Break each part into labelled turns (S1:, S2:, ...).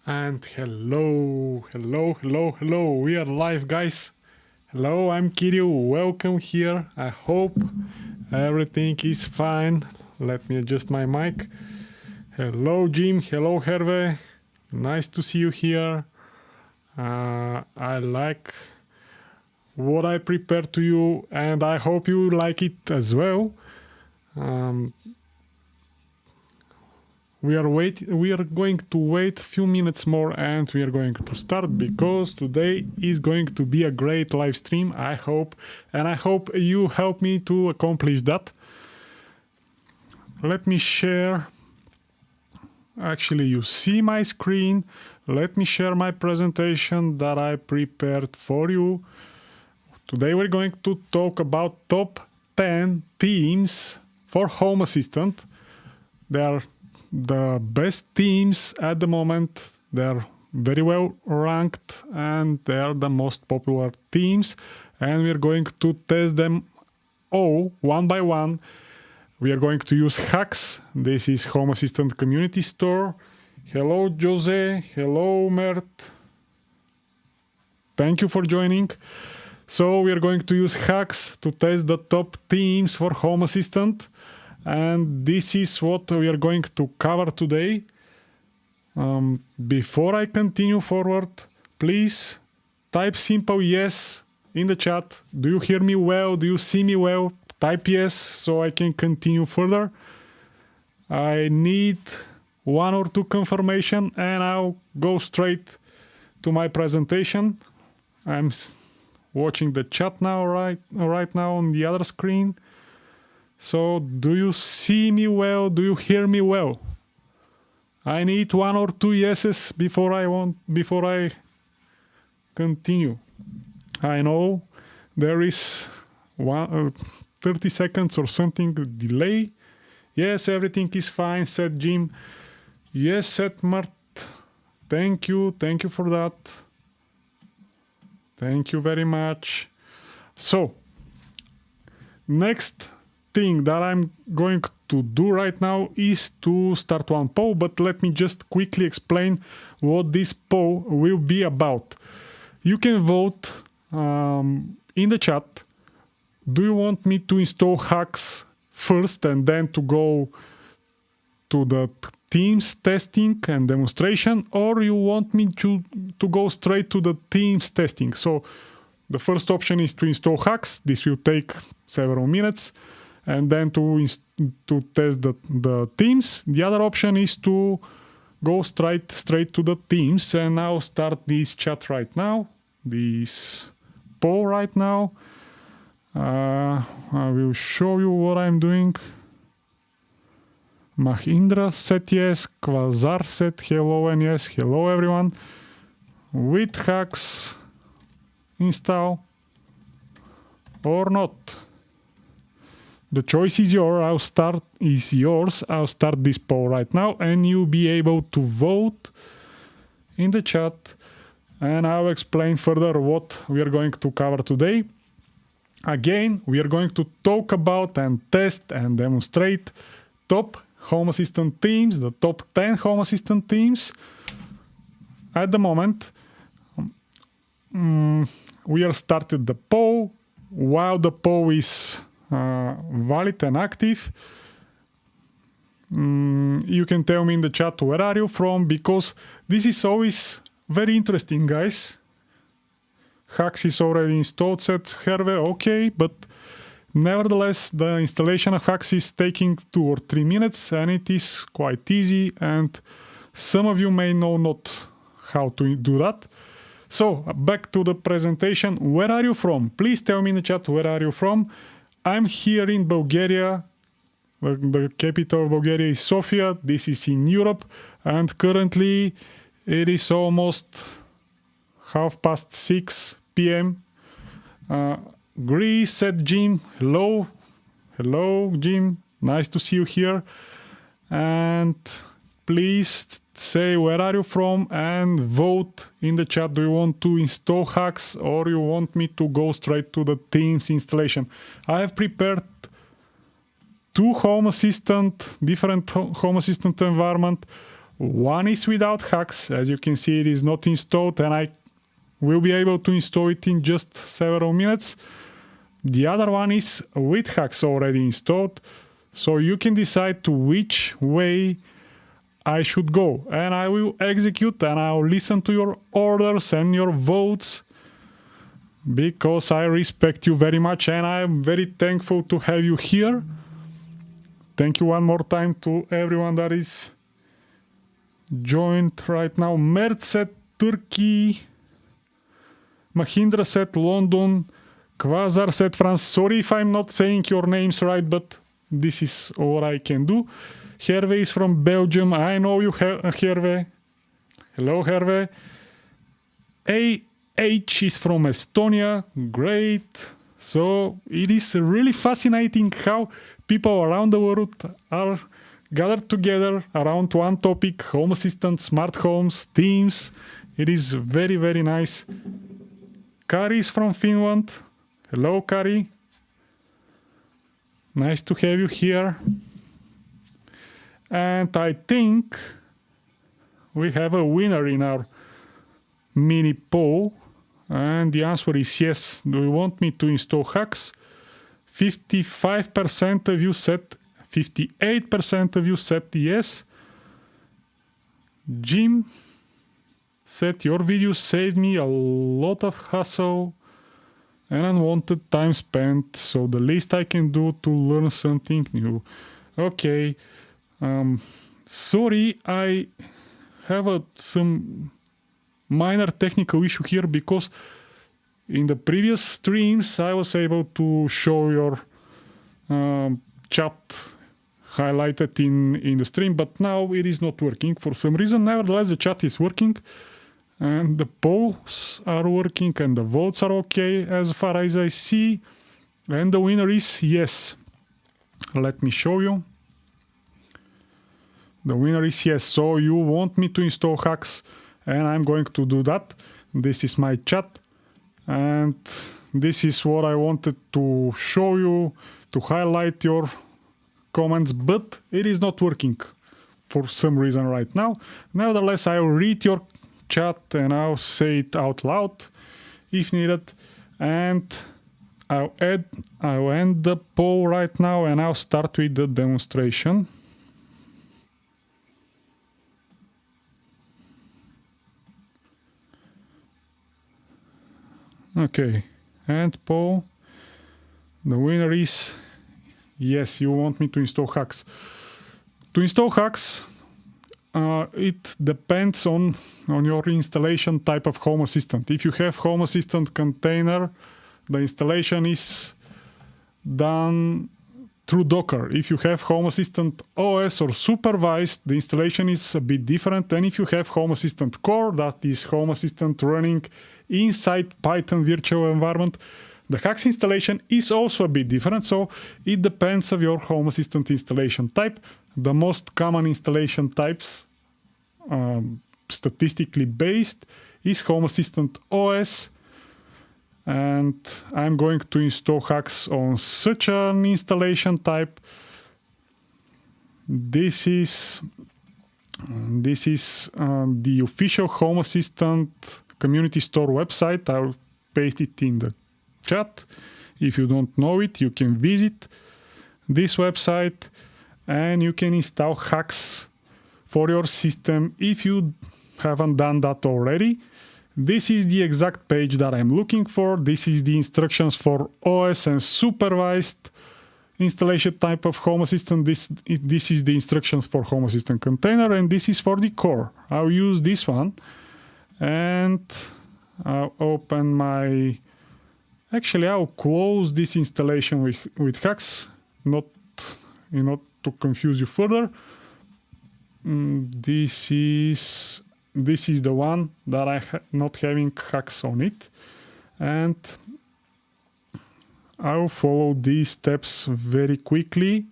S1: And hello. We are live, guys. Hello, I'm Kiryu. Welcome here. I hope everything is fine. Let me adjust my mic. Hello, Jim. Hello, Hervé. Nice to see you here. I like what I prepared to you, and I hope you like it as well. We are going to wait a few minutes more and we are going to start because today is going to be a great live stream, I hope, and I hope you help me to accomplish that. Let me share. Actually, you see my screen. Let me share my presentation that I prepared for you. Today we're going to talk about top 10 themes for Home Assistant. They are the best themes at the moment. They're very well ranked and they are the most popular themes, and we're going to test them all one by one. We are going to use HACS. This is Home Assistant Community Store. Hello, Jose. Hello, Mert. Thank you for joining. So we are going to use HACS to test the top themes for Home Assistant. And this is what we are going to cover today. Before I continue forward, please type simple yes in the chat. Do you hear me well? Do you see me well? Type yes so I can continue further. I need one or two confirmation and I'll go straight to my presentation. I'm watching the chat now, right now on the other screen. So, do you see me well? Do you hear me well? I need one or two yeses before I continue. I know there is 30 seconds or something delay. Yes, everything is fine, said Jim. Yes, said Mart. Thank you for that. Thank you very much. So, next thing that I'm going to do right now is to start one poll, but let me just quickly explain what this poll will be about. You can vote in the chat. Do you want me to install HACS first and then to go to the Themes testing and demonstration, or you want me to go straight to the Themes testing? So the first option is to install HACS. This will take several minutes. And then to test the themes. The other option is to go straight to the themes, and I'll start this chat right now, this poll right now. I will show you what I'm doing. Mahindra said yes, Quasar said hello and yes, hello everyone. With HACS install or not. The choice is yours. I'll start this poll right now and you'll be able to vote in the chat, and I'll explain further what we are going to cover today. Again, we are going to talk about and test and demonstrate top Home Assistant themes, the top 10 Home Assistant themes. At the moment, we are started the poll. While the poll is valid and active, you can tell me in the chat where are you from, because this is always very interesting, guys. HACS is already installed, said Hervé. Okay, but nevertheless the installation of HACS is taking 2 or 3 minutes and it is quite easy, and some of you may know not how to do that. So back to the presentation. Where are you from? Please tell me in the chat where are you from. I'm here in Bulgaria. The capital of Bulgaria is Sofia. This is in Europe. And currently it is almost 6:30 p.m. Greece, said Jim. Hello. Hello, Jim. Nice to see you here. And please say where are you from and vote in the chat. Do you want to install HACS or you want me to go straight to the Themes installation? I have prepared two different Home Assistant environment. One is without HACS. As you can see, it is not installed, and I will be able to install it in just several minutes. The other one is with HACS already installed, so you can decide to which way I should go, and I will execute and I'll listen to your orders and your votes, because I respect you very much and I'm very thankful to have you here. Thank you one more time to everyone that is joined right now. Mert said Turkey, Mahindra said London, Quasar said France. Sorry if I'm not saying your names right, but this is all I can do. Hervé is from Belgium. I know you, Hervé. Hello, Hervé. AH is from Estonia. Great. So it is really fascinating how people around the world are gathered together around one topic: Home Assistant, smart homes, themes. It is very, very nice. Kari is from Finland. Hello, Kari. Nice to have you here. And I think we have a winner in our mini poll. And the answer is yes. Do you want me to install HACS? 55% of you said, 58% of you said yes. Jim said, your video saved me a lot of hassle and unwanted time spent, so the least I can do to learn something new. Okay. Sorry, I have some minor technical issue here, because in the previous streams I was able to show your chat highlighted in the stream, but now it is not working for some reason. Nevertheless, the chat is working and the polls are working and the votes are okay as far as I see, and the winner is yes. Let me show you. The winner is yes. So you want me to install HACS, and I'm going to do that. This is my chat, and this is what I wanted to show you, to highlight your comments, but it is not working for some reason right now. Nevertheless, I'll read your chat and I'll say it out loud if needed, and I'll end the poll right now and I'll start with the demonstration. Okay, and poll. The winner is yes, you want me to install HACS. To install HACS, it depends on your installation type of Home Assistant. If you have Home Assistant container, the installation is done through Docker. If you have Home Assistant OS or supervised, the installation is a bit different. And if you have Home Assistant Core, that is Home Assistant running inside Python virtual environment, the HACS installation is also a bit different. So it depends on your Home Assistant installation type. The most common installation types, statistically based, is Home Assistant OS. And I'm going to install HACS on such an installation type. This is the official Home Assistant community store website. I'll paste it in the chat. If you don't know it, you can visit this website and you can install HACS for your system if you haven't done that already. This is the exact page that I'm looking for. This is the instructions for OS and supervised installation type of Home Assistant. This is the instructions for Home Assistant container, and this is for the core. I'll use this one, and I'll open my... Actually, I'll close this installation with HACS, not to confuse you further. This is the one that I not having HACS on it, and I'll follow these steps very quickly.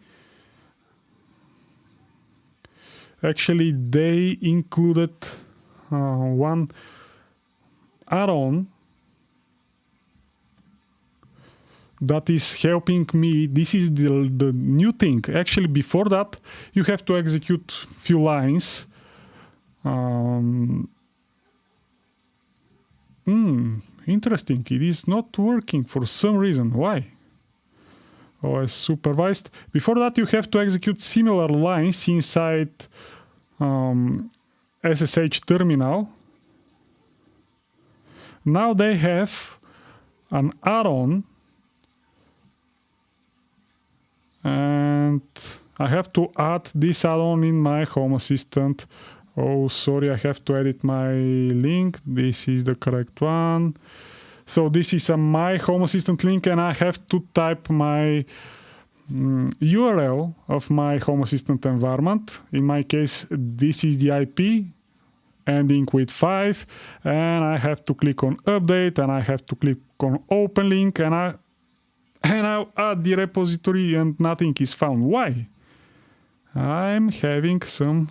S1: Actually, they included one add-on that is helping me. This is the new thing. Actually, before that, you have to execute few lines Interesting. It is not working for some reason. Why? OS supervised. Before that, you have to execute similar lines inside SSH terminal. Now they have an add-on, and I have to add this add-on in my Home Assistant. Oh, sorry, I have to edit my link. This is the correct one. So this is my Home Assistant link, and I have to type my URL of my Home Assistant environment. In my case, this is the IP ending with 5, and I have to click on update, and I have to click on open link, and I'll add the repository, and nothing is found. Why? I'm having some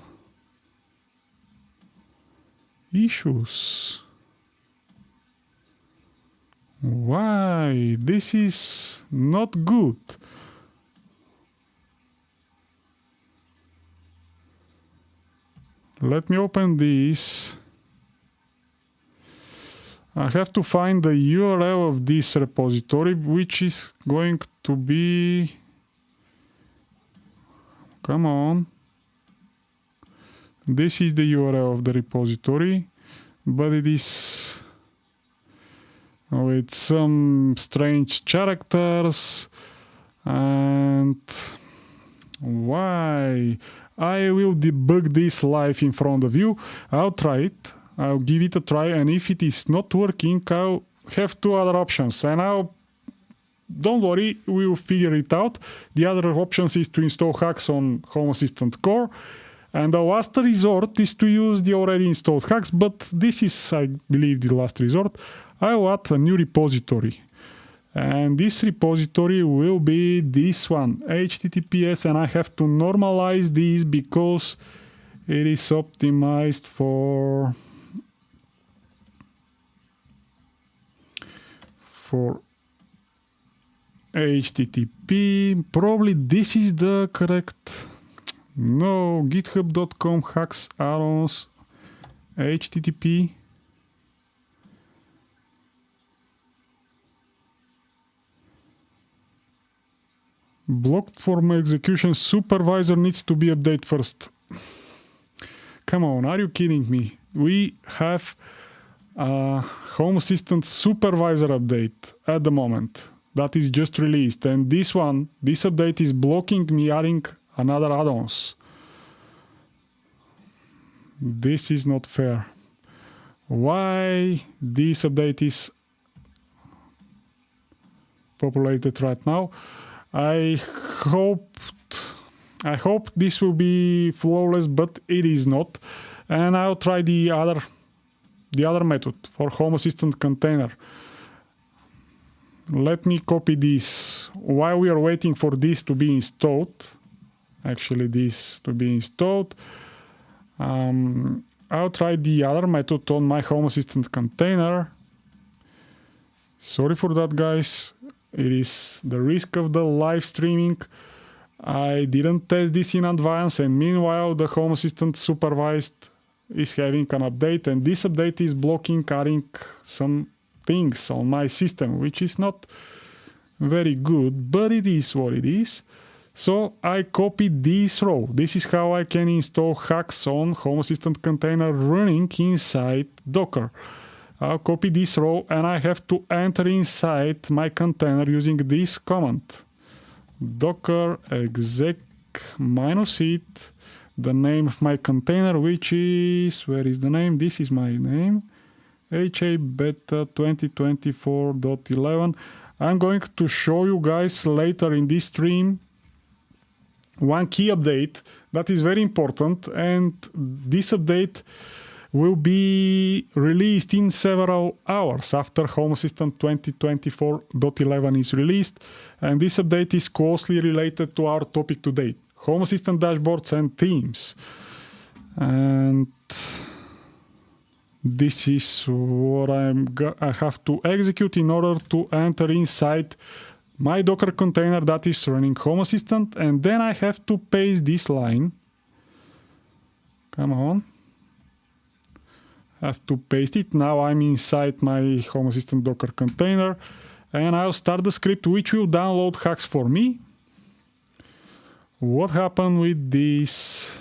S1: issues. Why? This is not good. Let me open this. I have to find the URL of this repository, which is going to be... Come on. This is the URL of the repository, but it is with some strange characters. And why? I will debug this live in front of you. I'll try it. I'll give it a try, and if it is not working, I'll have two other options, and don't worry, we'll figure it out. The other options is to install HACS on Home Assistant Core, and the last resort is to use the already installed HACS, but this is, I believe, the last resort. I'll add a new repository. And this repository will be this one, HTTPS, and I have to normalize this because it is optimized for HTTP. Probably this is the correct. No, github.com HACS add-ons HTTP. Block form execution supervisor needs to be updated first. Come on, are you kidding me? We have a Home Assistant supervisor update at the moment that is just released, and this update is blocking me adding another add-ons. This is not fair. Why this update is populated right now? I hope this will be flawless, but it is not. And I'll try the other method for Home Assistant container. Let me copy this while we are waiting for this to be installed. Actually, this to be installed. I'll try the other method on my Home Assistant container. Sorry for that, guys. It is the risk of the live streaming. I didn't test this in advance, and meanwhile the Home Assistant supervised is having an update, and this update is blocking adding some things on my system, which is not very good, but it is what it is. So I copied this row. This is how I can install HACS on Home Assistant container running inside Docker. I'll copy this row, and I have to enter inside my container using this command. Docker exec -it, the name of my container, which is, where is the name? This is my name, HA beta 2024.11. I'm going to show you guys later in this stream one key update that is very important, and this update will be released in several hours after Home Assistant 2024.11 is released, and this update is closely related to our topic today, Home Assistant dashboards and themes. And this is what I have to execute in order to enter inside my Docker container that is running Home Assistant, and then I have to paste this line. Come on. have to paste it. Now I'm inside my Home Assistant Docker container, and I'll start the script which will download HACS for me. What happened with this?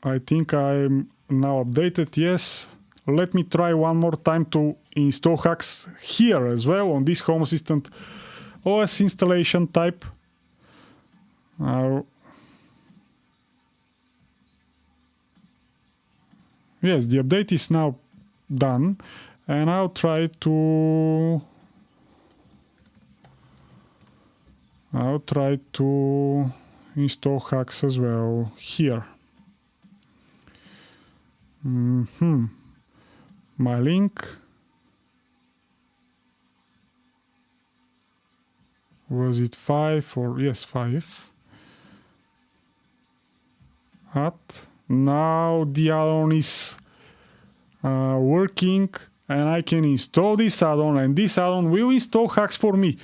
S1: I think I'm now updated. Yes. Let me try one more time to install HACS here as well on this Home Assistant OS installation type. Yes, the update is now done, and I'll try to install HACS as well here. My link was it 5 or yes 5. Now the add-on is working, and I can install this add-on, and this add-on will install HACS for me.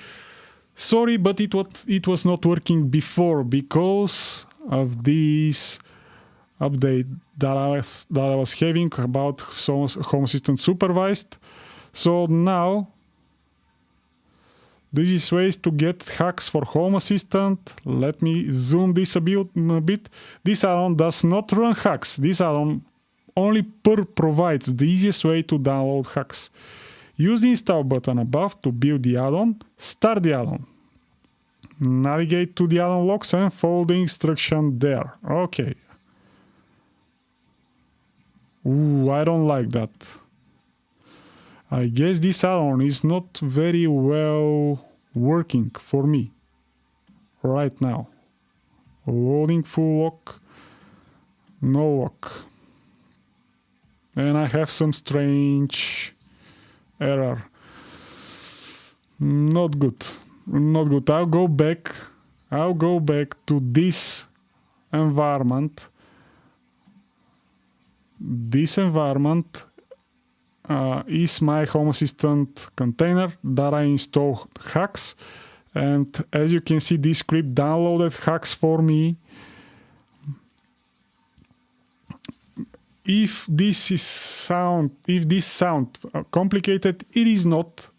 S1: Sorry, but it was not working before because of this update that I was having about Home Assistant Supervised. So now this is ways to get HACS for Home Assistant. Let me zoom this a bit. This add-on does not run HACS. This add-on only provides the easiest way to download HACS. Use the install button above to build the add-on. Start the add-on. Navigate to the add-on logs and follow the instruction there. Okay. Ooh, I don't like that. I guess this add-on is not very well working for me right now. Loading full lock, no lock. And I have some strange error. Not good. Not good. I'll go back to this environment. This environment is my Home Assistant container that I installed HACS, and as you can see, this script downloaded HACS for me. If this sound complicated, it is not.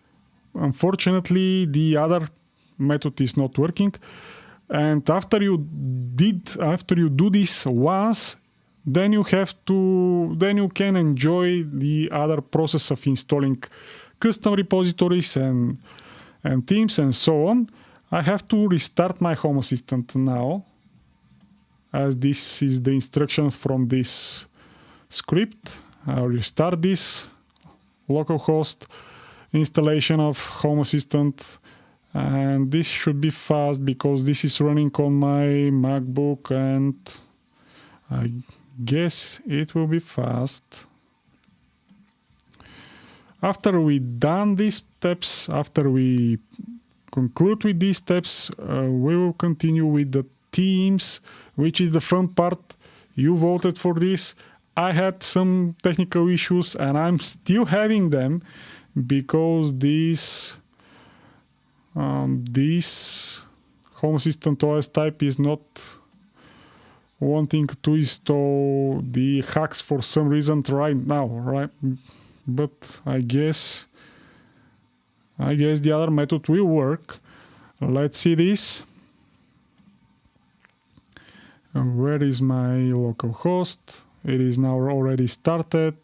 S1: Unfortunately, the other method is not working, and after you do this once, then you can enjoy the other process of installing custom repositories and themes and so on. I have to restart my Home Assistant now, as this is the instructions from this script. I'll restart this localhost installation of Home Assistant, and this should be fast because this is running on my MacBook, and I guess it will be fast. After we done these steps, after we conclude with these steps, we will continue with the themes, which is the fun part. You voted for this. I had some technical issues, and I'm still having them because this Home Assistant OS type is not wanting to install the HACS for some reason right now, right? But I guess the other method will work. Let's see this. Where is my local host? It is now already started.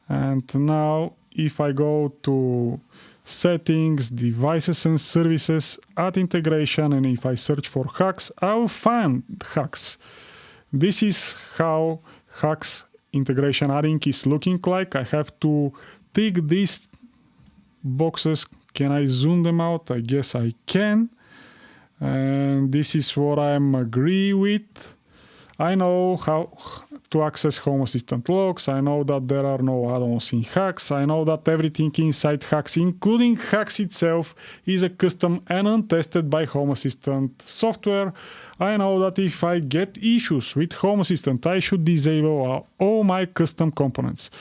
S1: And now if I go to settings, devices and services, add integration, and if I search for HACS, I'll find HACS. This is how HACS integration adding is looking like. I have to tick these boxes. Can I zoom them out? I guess I can. And this is what I'm agree with. I know how to access Home Assistant logs. I know that there are no add-ons in HACS. I know that everything inside HACS, including HACS itself, is a custom and untested by Home Assistant software. I know that if I get issues with Home Assistant, I should disable all my custom components.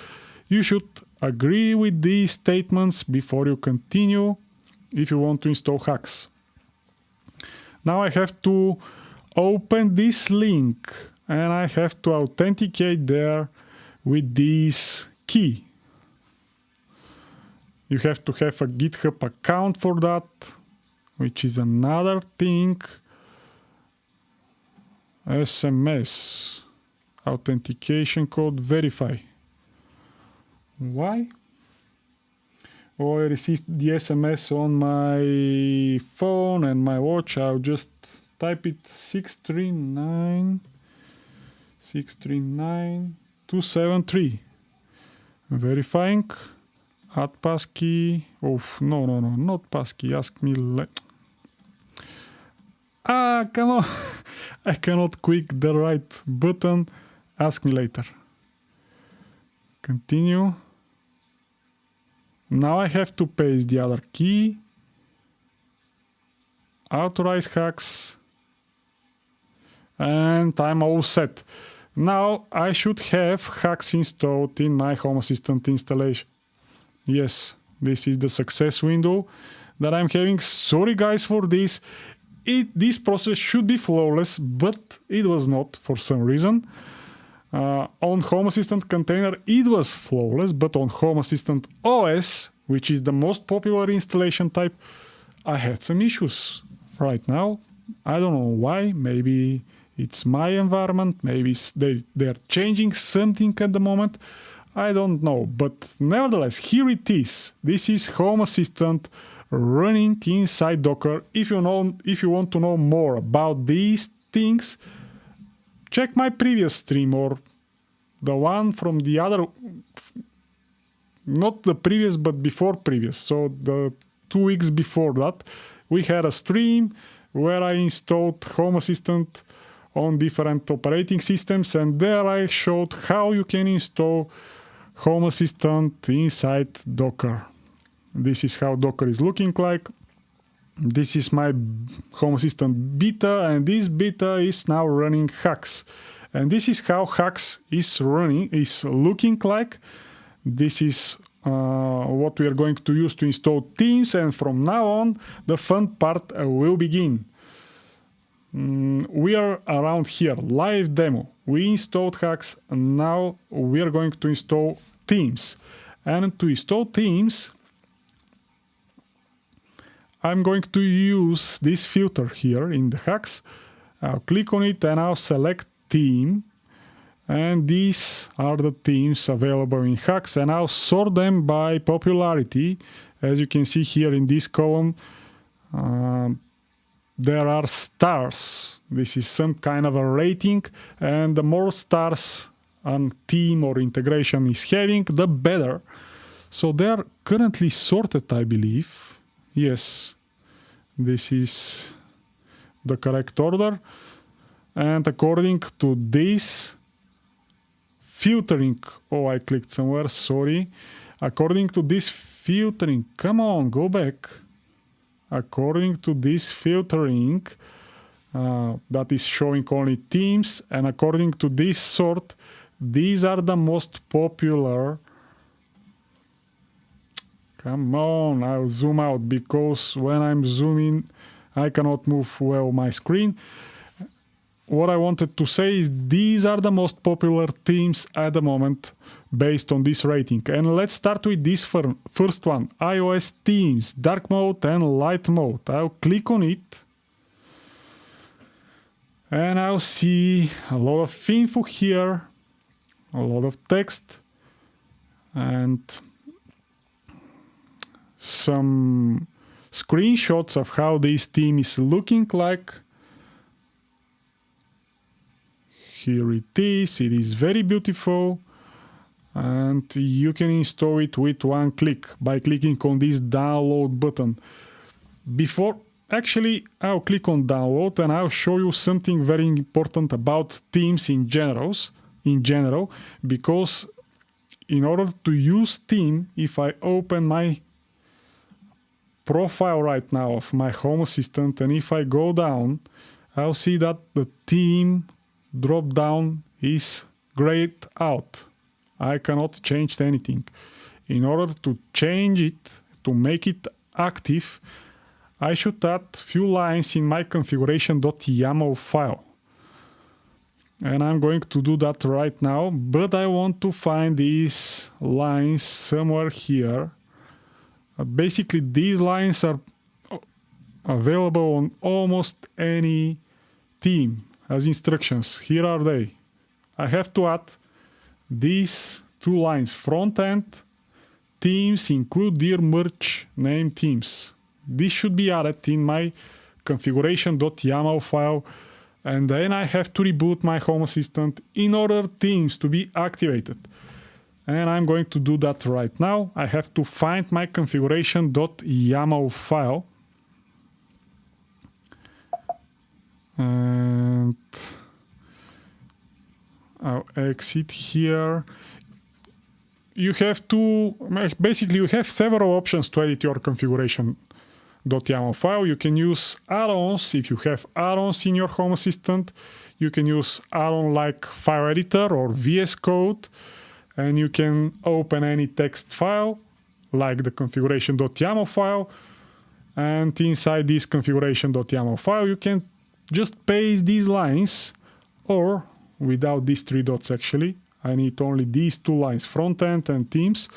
S1: You should agree with these statements before you continue if you want to install HACS. Now I have to open this link and I have to authenticate there with this key. You have to have a GitHub account for that, which is another thing. SMS, authentication code, verify. Why? Oh, I received the SMS on my phone and my watch. I'll just type it 639-273. Verifying. Add passkey. Oh, no, not passkey. Ask me come on. I cannot click the right button. Ask me later. Continue. Now I have to paste the other key. Authorize HACS. And I'm all set. Now I should have HACS installed in my Home Assistant installation. Yes, this is the success window that I'm having. Sorry guys for this. This process should be flawless, but it was not for some reason. On Home Assistant Container it was flawless, but on Home Assistant OS, which is the most popular installation type, I had some issues right now. I don't know why. Maybe it's my environment, maybe they're changing something at the moment. I don't know, but nevertheless, here it is. This is Home Assistant running inside Docker. If you want to know more about these things, check my previous stream or the one from the other, not the previous, but before previous. So the 2 weeks before that, we had a stream where I installed Home Assistant on different operating systems, and there I showed how you can install Home Assistant inside Docker. This is how Docker is looking like. This is my Home Assistant beta, and this beta is now running HACS. And this is how HACS is looking like. This is what we are going to use to install Themes, and from now on, the fun part will begin. We are around here, live demo. We installed HACS, and now we are going to install Themes. And to install Themes, I'm going to use this filter here in the HACS. I'll click on it and I'll select theme. And these are the themes available in HACS, and I'll sort them by popularity. As you can see here in this column, there are stars. This is some kind of a rating, and the more stars a theme or integration is having, the better. So they are currently sorted, I believe. Yes, this is the correct order. And according to this filtering, oh, I clicked somewhere, sorry. According to this filtering, come on, go back. According to this filtering, that is showing only themes, and according to this sort, these are the most popular. Come on, I'll zoom out, because when I'm zooming, I cannot move well my screen. What I wanted to say is these are the most popular themes at the moment based on this rating. And let's start with this first one, iOS themes, dark mode and light mode. I'll click on it and I'll see a lot of info here, a lot of text, and some screenshots of how this theme is looking like. Here it is very beautiful, and you can install it with one click by clicking on this download button. Actually, I'll click on download and I'll show you something very important about themes in general, because in order to use theme, if I open my profile right now of my Home Assistant, and if I go down, I'll see that the theme drop down is grayed out. I cannot change anything. In order to change it, to make it active, I should add few lines in my configuration.yaml file. And I'm going to do that right now, but I want to find these lines somewhere here. Basically, these lines are available on almost any theme as instructions. Here are they. I have to add these two lines, front end, themes, include dir merge name themes. This should be added in my configuration.yaml file, and then I have to reboot my Home Assistant in order themes to be activated. And I'm going to do that right now. I have to find my configuration.yaml file. And I'll exit here. You have to, basically you have several options to edit your configuration.yaml file. You can use add-ons if you have add-ons in your Home Assistant. You can use add-on like File Editor or VS Code. And you can open any text file like the configuration.yaml file. And inside this configuration.yaml file, you can just paste these lines, or without these three dots actually. I need only these two lines, front end and themes.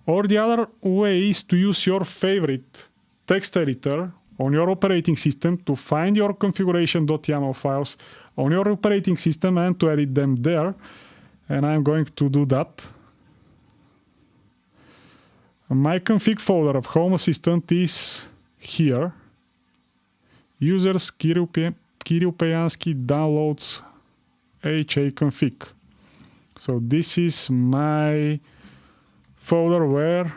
S1: Or the other way is to use your favorite text editor on your operating system to find your configuration.yaml files on your operating system and to edit them there. And I'm going to do that. My config folder of Home Assistant is here. Users Kirill Peyansky downloads HACS. So this is my folder where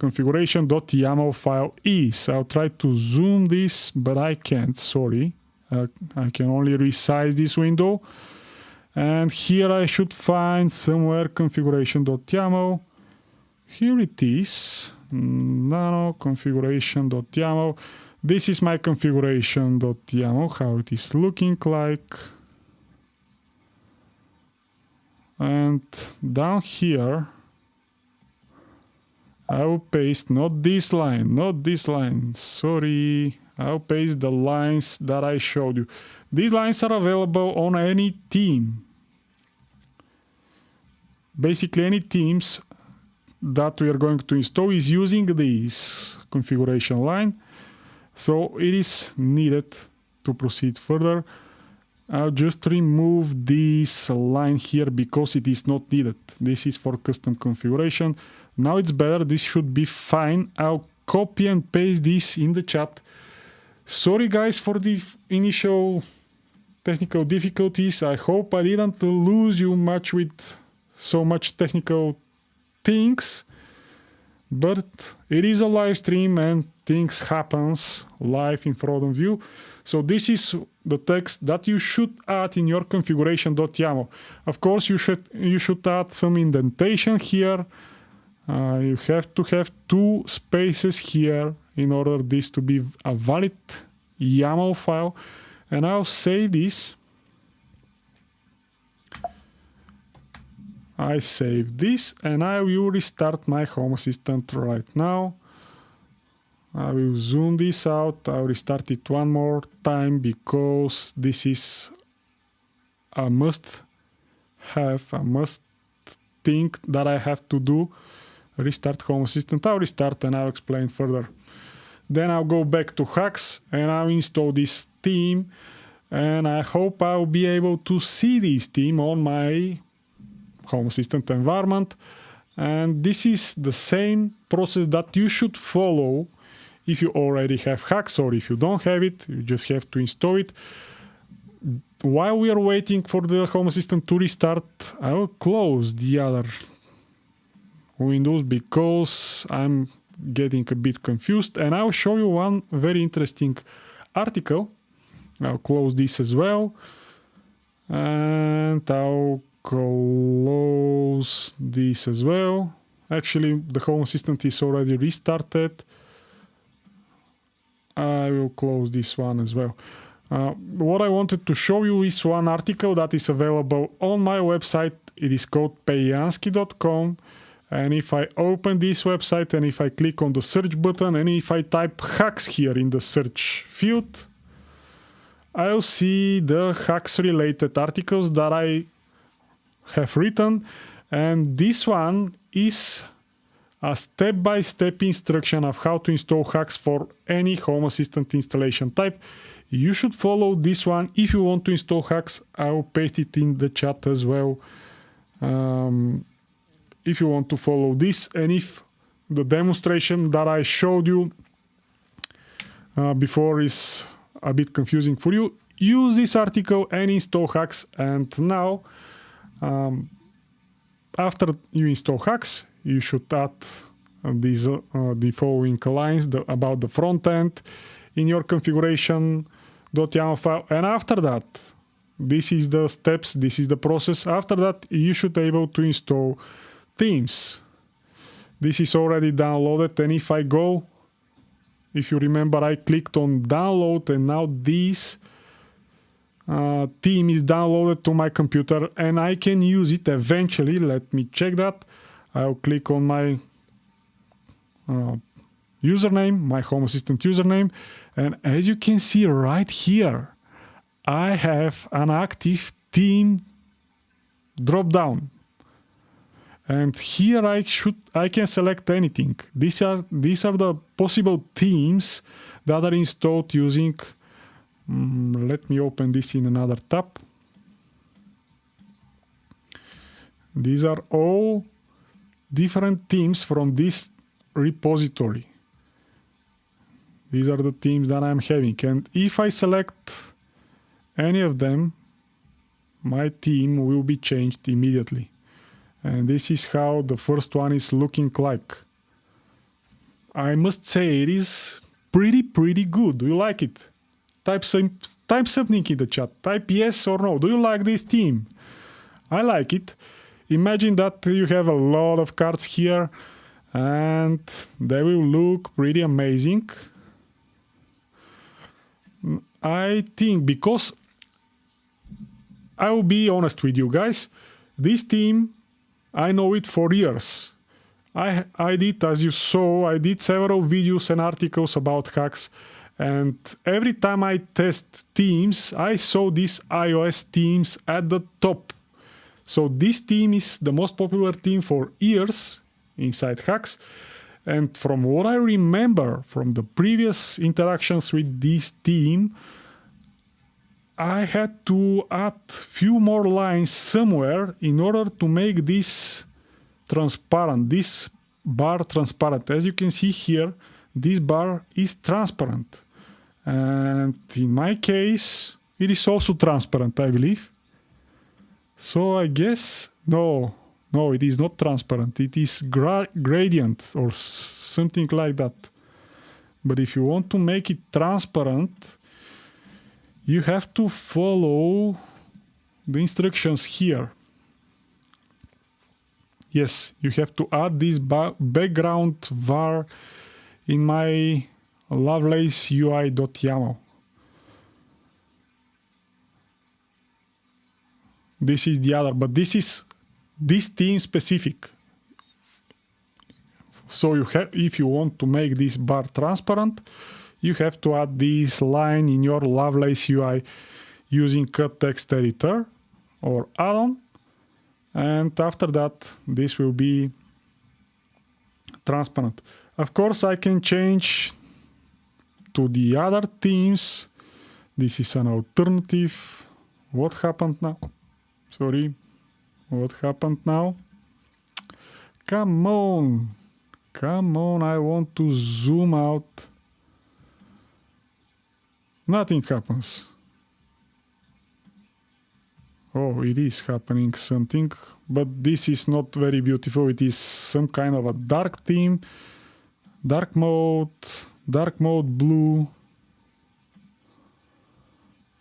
S1: configuration.yaml file is. I'll try to zoom this, but I can't, sorry. I can only resize this window. And here I should find somewhere configuration.yaml. Here it is, nano configuration.yaml. This is my configuration.yaml, how it is looking like. And down here, I will paste not this line, sorry. I'll paste the lines that I showed you. These lines are available on any theme. Basically, any themes that we are going to install is using this configuration line. So it is needed to proceed further. I'll just remove this line here because it is not needed. This is for custom configuration. Now it's better. This should be fine. I'll copy and paste this in the chat. Sorry guys for the initial technical difficulties. I hope I didn't lose you much with so much technical things, but it is a live stream and things happens live in front of you. So this is the text that you should add in your configuration.yaml. Of course, you should add some indentation here. You have to have two spaces here in order this to be a valid YAML file. And I'll save this. I save this and I will restart my Home Assistant right now. I will zoom this out. I'll restart it one more time because this is a must thing that I have to do. Restart Home Assistant. I'll restart and I'll explain further. Then I'll go back to HACS and I'll install this theme. And I hope I'll be able to see this theme on my Home Assistant environment. And this is the same process that you should follow if you already have HACS, or if you don't have it, you just have to install it. While we are waiting for the Home Assistant to restart, I will close the other windows because I'm getting a bit confused, and I'll show you one very interesting article. I'll close this as well, and I'll close this as well. Actually, the Home Assistant is already restarted. I will close this one as well. What I wanted to show you is one article that is available on my website. It is called peyansky.com, And if I open this website and if I click on the search button and if I type HACS here in the search field, I'll see the HACS related articles that I have written. And this one is a step-by-step instruction of how to install HACS for any Home Assistant installation type. You should follow this one if you want to install HACS. I'll paste it in the chat as well. If you want to follow this, and if the demonstration that I showed you before is a bit confusing for you, use this article and install HACS. And now, after you install HACS, you should add the following lines about the front end in your configuration.yaml file. And after that, this is the steps, this is the process. After that, you should be able to install Themes. This is already downloaded, and if I go, if you remember, I clicked on download, and now this theme is downloaded to my computer, and I can use it eventually. Let me check that. I'll click on my username, my Home Assistant username, and as you can see right here, I have an active theme drop down. And here I can select anything. These are the possible themes that are installed using. Let me open this in another tab. These are all different themes from this repository. These are the themes that I'm having. And if I select any of them, my theme will be changed immediately. And this is how the first one is looking like. I must say it is pretty good. Do you like it? Type something in the chat. Type yes or no. Do you like this theme? I like it. Imagine that you have a lot of cards here and they will look pretty amazing. I think, because I will be honest with you guys, this theme, I know it for years. I did, as you saw, I did several videos and articles about HACS, and every time I test themes, I saw these iOS themes at the top. So this theme is the most popular theme for years inside HACS, and from what I remember from the previous interactions with this theme, I had to add few more lines somewhere in order to make this transparent, this bar transparent. As you can see here, this bar is transparent. And in my case, it is also transparent, I believe. So I guess, no, it is not transparent. It is gradient or something like that. But if you want to make it transparent, you have to follow the instructions here. Yes, you have to add this background var in my Lovelace UI.yaml. This is the other, but this is this theme specific. So you have, if you want to make this bar transparent, you have to add this line in your Lovelace UI using Cut Text Editor or add-on, and after that this will be transparent. Of course, I can change to the other themes. This is an alternative. What happened now? Sorry, what happened now? Come on, I want to zoom out. Nothing happens. Oh, it is happening something, but this is not very beautiful. It is some kind of a dark theme, dark mode blue.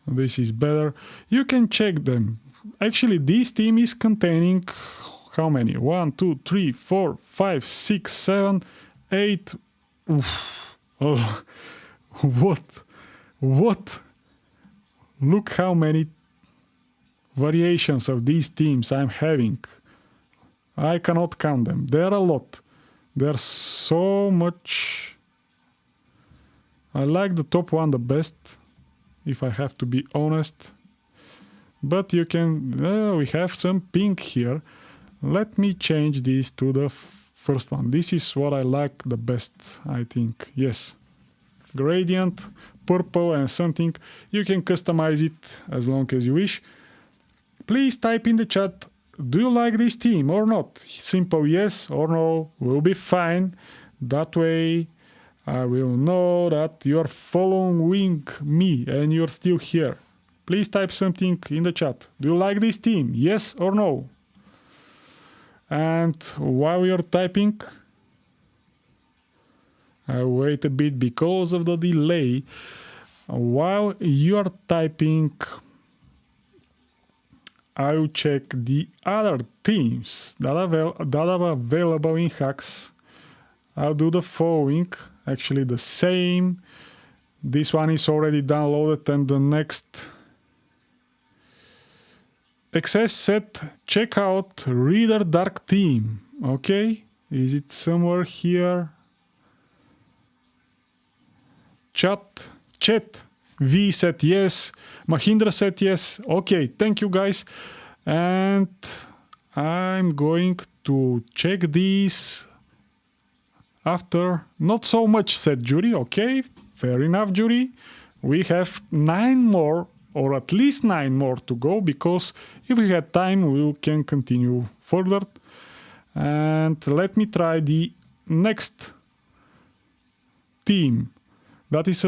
S1: This is better. You can check them. Actually, this theme is containing how many? 1, 2, 3, 4, 5, 6, 7, 8. Oof. Oh, what? Look how many variations of these themes I'm having. I cannot count them. There are a lot. There's so much. I like the top one the best, if I have to be honest. But you can, we have some pink here. Let me change this to the first one. This is what I like the best, I think. Yes. Gradient, purple and something. You can customize it as long as you wish. Please type in the chat, do you like this theme or not? Simple yes or no will be fine. That way I will know that you are following me and you're still here. Please type something in the chat. Do you like this theme? Yes or no? And while you're typing, I'll wait a bit because of the delay. While you are typing, I'll check the other themes that are available in HACS. I'll do the following, actually the same. This one is already downloaded, and the next access set, check out Reader Dark theme. Okay, is it somewhere here? Chat. V said yes. Mahindra said yes. Okay, thank you guys. And I'm going to check these after. Not so much, said Judy. Okay, fair enough, Judy. We have 9 more, or at least 9 more to go, because if we had time, we can continue further. And let me try the next theme. That is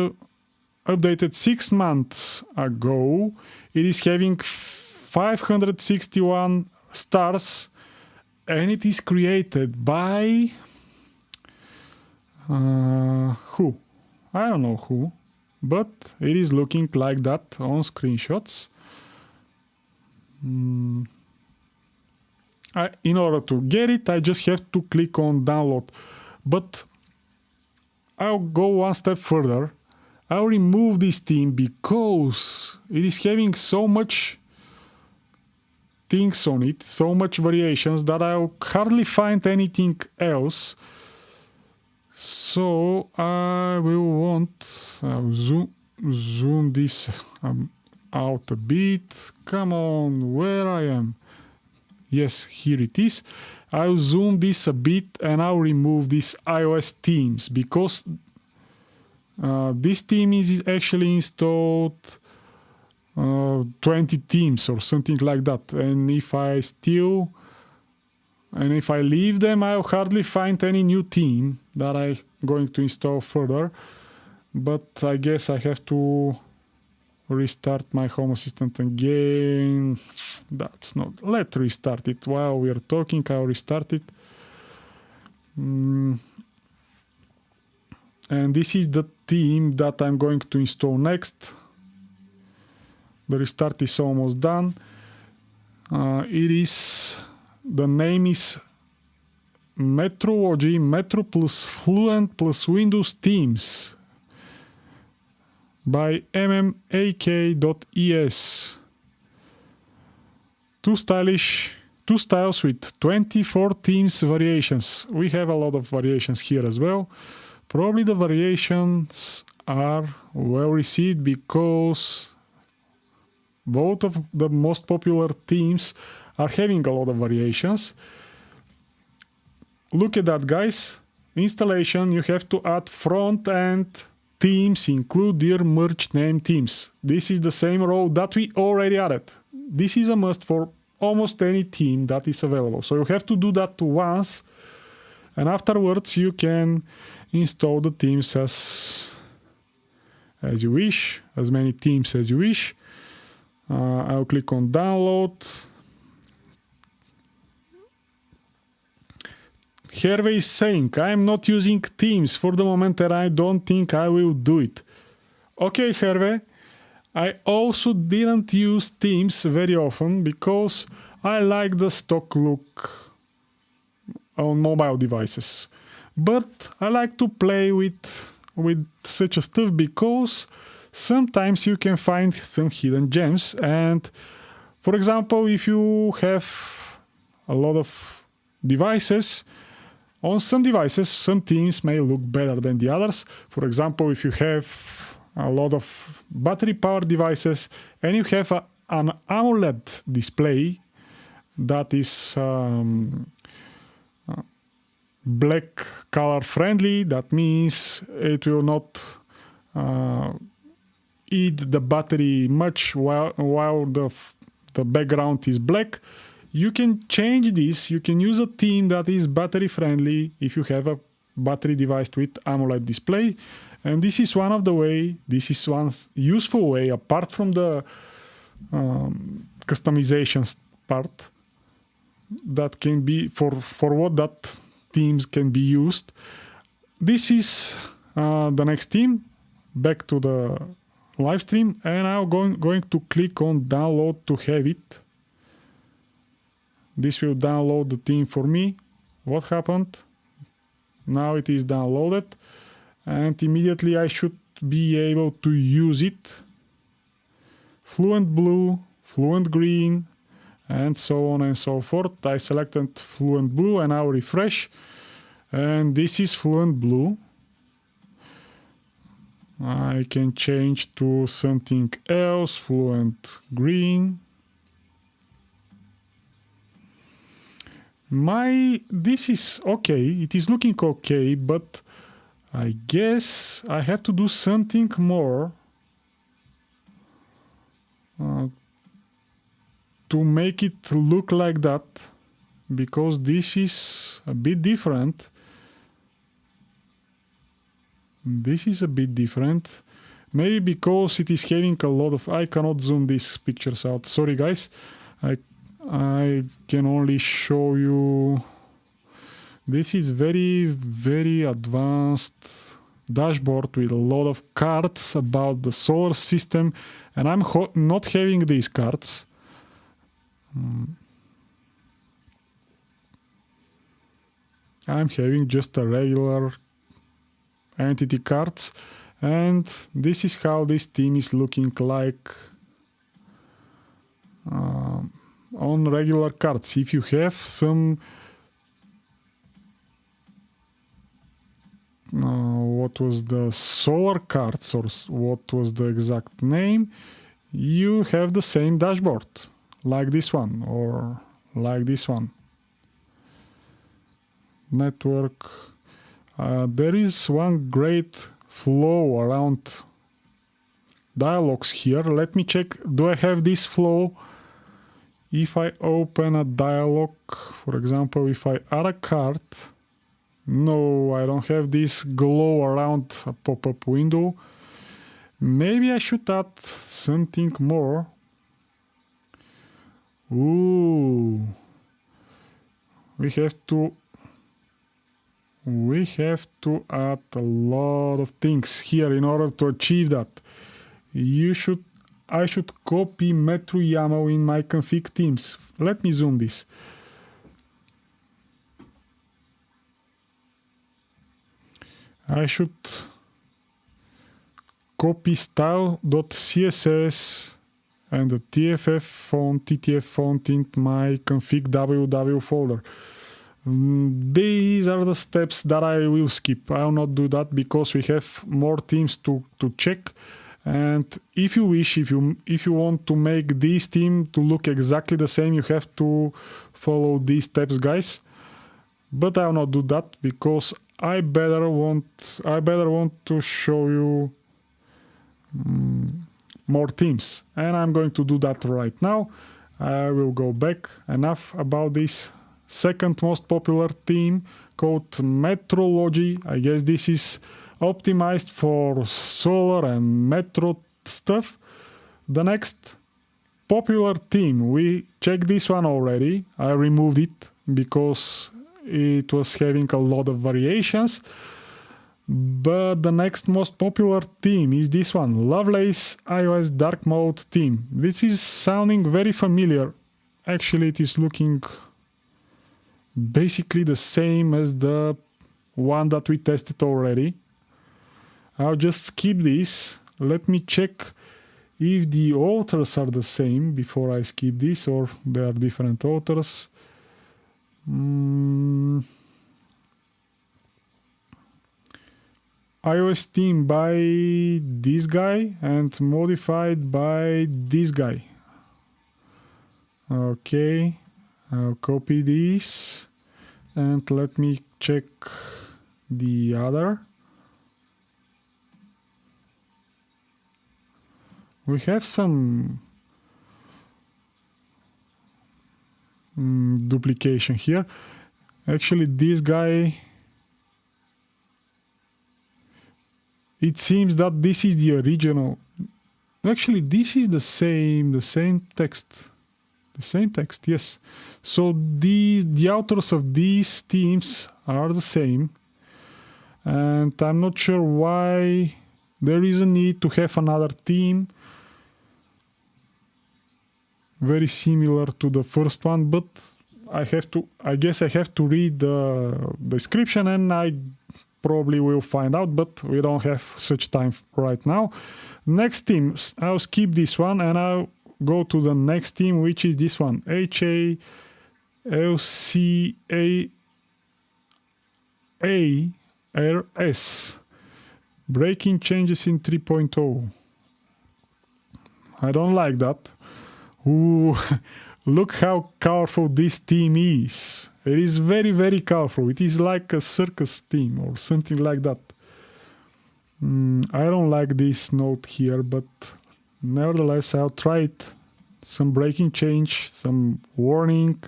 S1: updated 6 months ago. It is having 561 stars, and it is created by who? I don't know who, but it is looking like that on screenshots. In order to get it, I just have to click on download. But I'll go one step further. I'll remove this theme because it is having so much things on it, so much variations, that I'll hardly find anything else. So I will I'll zoom this out a bit. Come on, where I am? Yes, here it is. I'll zoom this a bit and I'll remove these iOS themes, because this theme is actually installed 20 themes or something like that. And if I leave them, I'll hardly find any new theme that I'm going to install further. But I guess I have to restart my Home Assistant again. That's not. Let's restart it while we are talking. I'll restart it. And this is the theme that I'm going to install next. The restart is almost done. The name is Metrology Metro plus Fluent plus Windows Themes by mmak.es. Two styles with 24 themes variations. We have a lot of variations here as well. Probably the variations are well received because both of the most popular themes are having a lot of variations. Look at that, guys. Installation, you have to add front-end themes, include your merge name themes. This is the same row that we already added. This is a must for almost any theme that is available. So you have to do that once, and afterwards you can install the themes as you wish, as many themes as you wish. I'll click on download. Hervé is saying, I'm not using themes for the moment and I don't think I will do it. Okay, Hervé. I also didn't use themes very often because I like the stock look on mobile devices. But I like to play with such a stuff because sometimes you can find some hidden gems. And for example, if you have a lot of devices. On some devices, some themes may look better than the others. For example, if you have a lot of battery-powered devices and you have an AMOLED display that is black color friendly, that means it will not eat the battery much while the background is black. You can change this. You can use a theme that is battery friendly if you have a battery device with AMOLED display. And this is one of the way, this is one useful way, apart from the customizations part, that can be for what that themes can be used. This is the next theme. Back to the live stream, and I'm going to click on download to have it. This will download the theme for me. What happened? Now it is downloaded, and immediately I should be able to use it. Fluent blue, fluent green, and so on and so forth. I selected fluent blue and I'll refresh, and this is fluent blue. I can change to something else, fluent green. This is okay, it is looking okay, but I guess I have to do something more to make it look like that, because this is a bit different. This is a bit different. Maybe because it is having a lot of... I cannot zoom these pictures out. Sorry, guys. I can only show you... This is very, very advanced dashboard with a lot of cards about the solar system. And I'm not having these cards. I'm having just a regular entity cards, and this is how this theme is looking like on regular cards. If you have some what was the solar cards, or what was the exact name, you have the same dashboard like this one or like this one. Network. There is one great flow around dialogues here. Let me check. Do I have this flow? If I open a dialog, for example, if I add a card, no, I don't have this glow around a pop-up window. Maybe I should add something more. Ooh, we have to add a lot of things here in order to achieve that. I should copy Metro YAML in my config themes. Let me zoom this. I should copy style.css and the TFF font into my config ww folder. These are the steps that I will skip. I will not do that because we have more themes to check. And if you wish, if you want to make this theme to look exactly the same, you have to follow these steps, guys. But I will not do that because I better want to show you more themes, and I'm going to do that right now. I will go back. Enough about this second most popular theme called Metrology. I guess this is optimized for solar and metro stuff. The next popular theme, we checked this one already. I removed it because it was having a lot of variations. But the next most popular theme is this one, Lovelace iOS Dark Mode theme. This is sounding very familiar. Actually, it is looking basically the same as the one that we tested already. I'll just skip this. Let me check if the authors are the same before I skip this, or they are different authors. iOS theme by this guy and modified by this guy. Okay, I'll copy this and let me check the other. We have some duplication here. Actually, this guy, it seems that this is the original. Actually, this is the same text. The same text, yes. So the authors of these themes are the same. And I'm not sure why there is a need to have another theme very similar to the first one, but I guess I have to read the description and I probably will find out, but we don't have such time right now. Next theme, I'll skip this one and I'll go to the next theme, which is this one, HACS, breaking changes in 3.0. I don't like that. Ooh, look how colorful this theme is. It is very, very colorful. It is like a circus theme or something like that. I don't like this note here, but nevertheless, I'll try it. Some breaking change, some warning.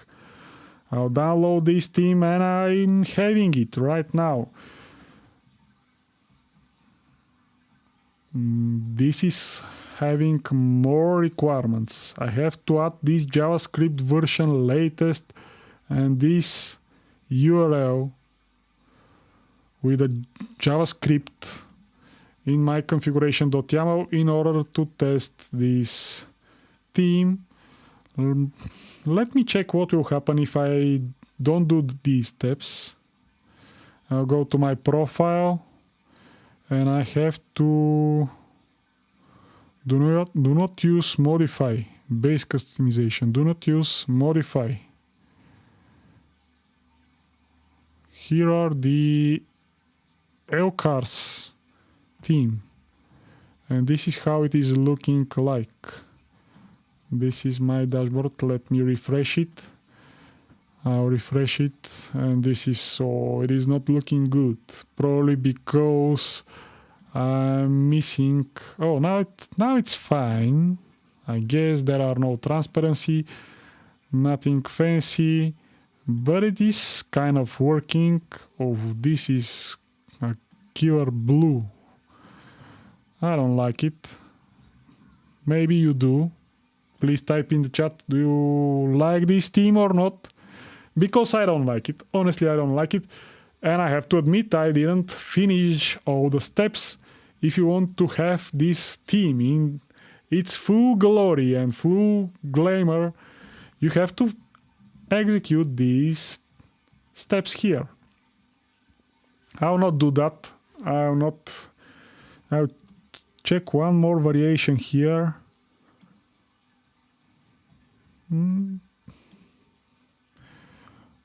S1: I'll download this theme and I'm having it right now. This is having more requirements. I have to add this JavaScript version latest and this URL with a JavaScript in my configuration.yaml in order to test this theme. Let me check what will happen if I don't do these steps. I'll go to my profile and I have to do not use modify base customization. Do not use modify. Here are the HACS theme, and this is how it is looking like. This is my dashboard. Let me refresh it. I'll refresh it, and this is so it is not looking good. Probably because I'm missing. Oh, now it's fine. I guess there are no transparency, nothing fancy, but it is kind of working. Oh, this is a killer blue. I don't like it. Maybe you do. Please type in the chat, do you like this theme or not? Because I don't like it. Honestly, I don't like it. And I have to admit, I didn't finish all the steps. If you want to have this theme in its full glory and full glamour, you have to execute these steps here. I'll not do that. I'll check one more variation here.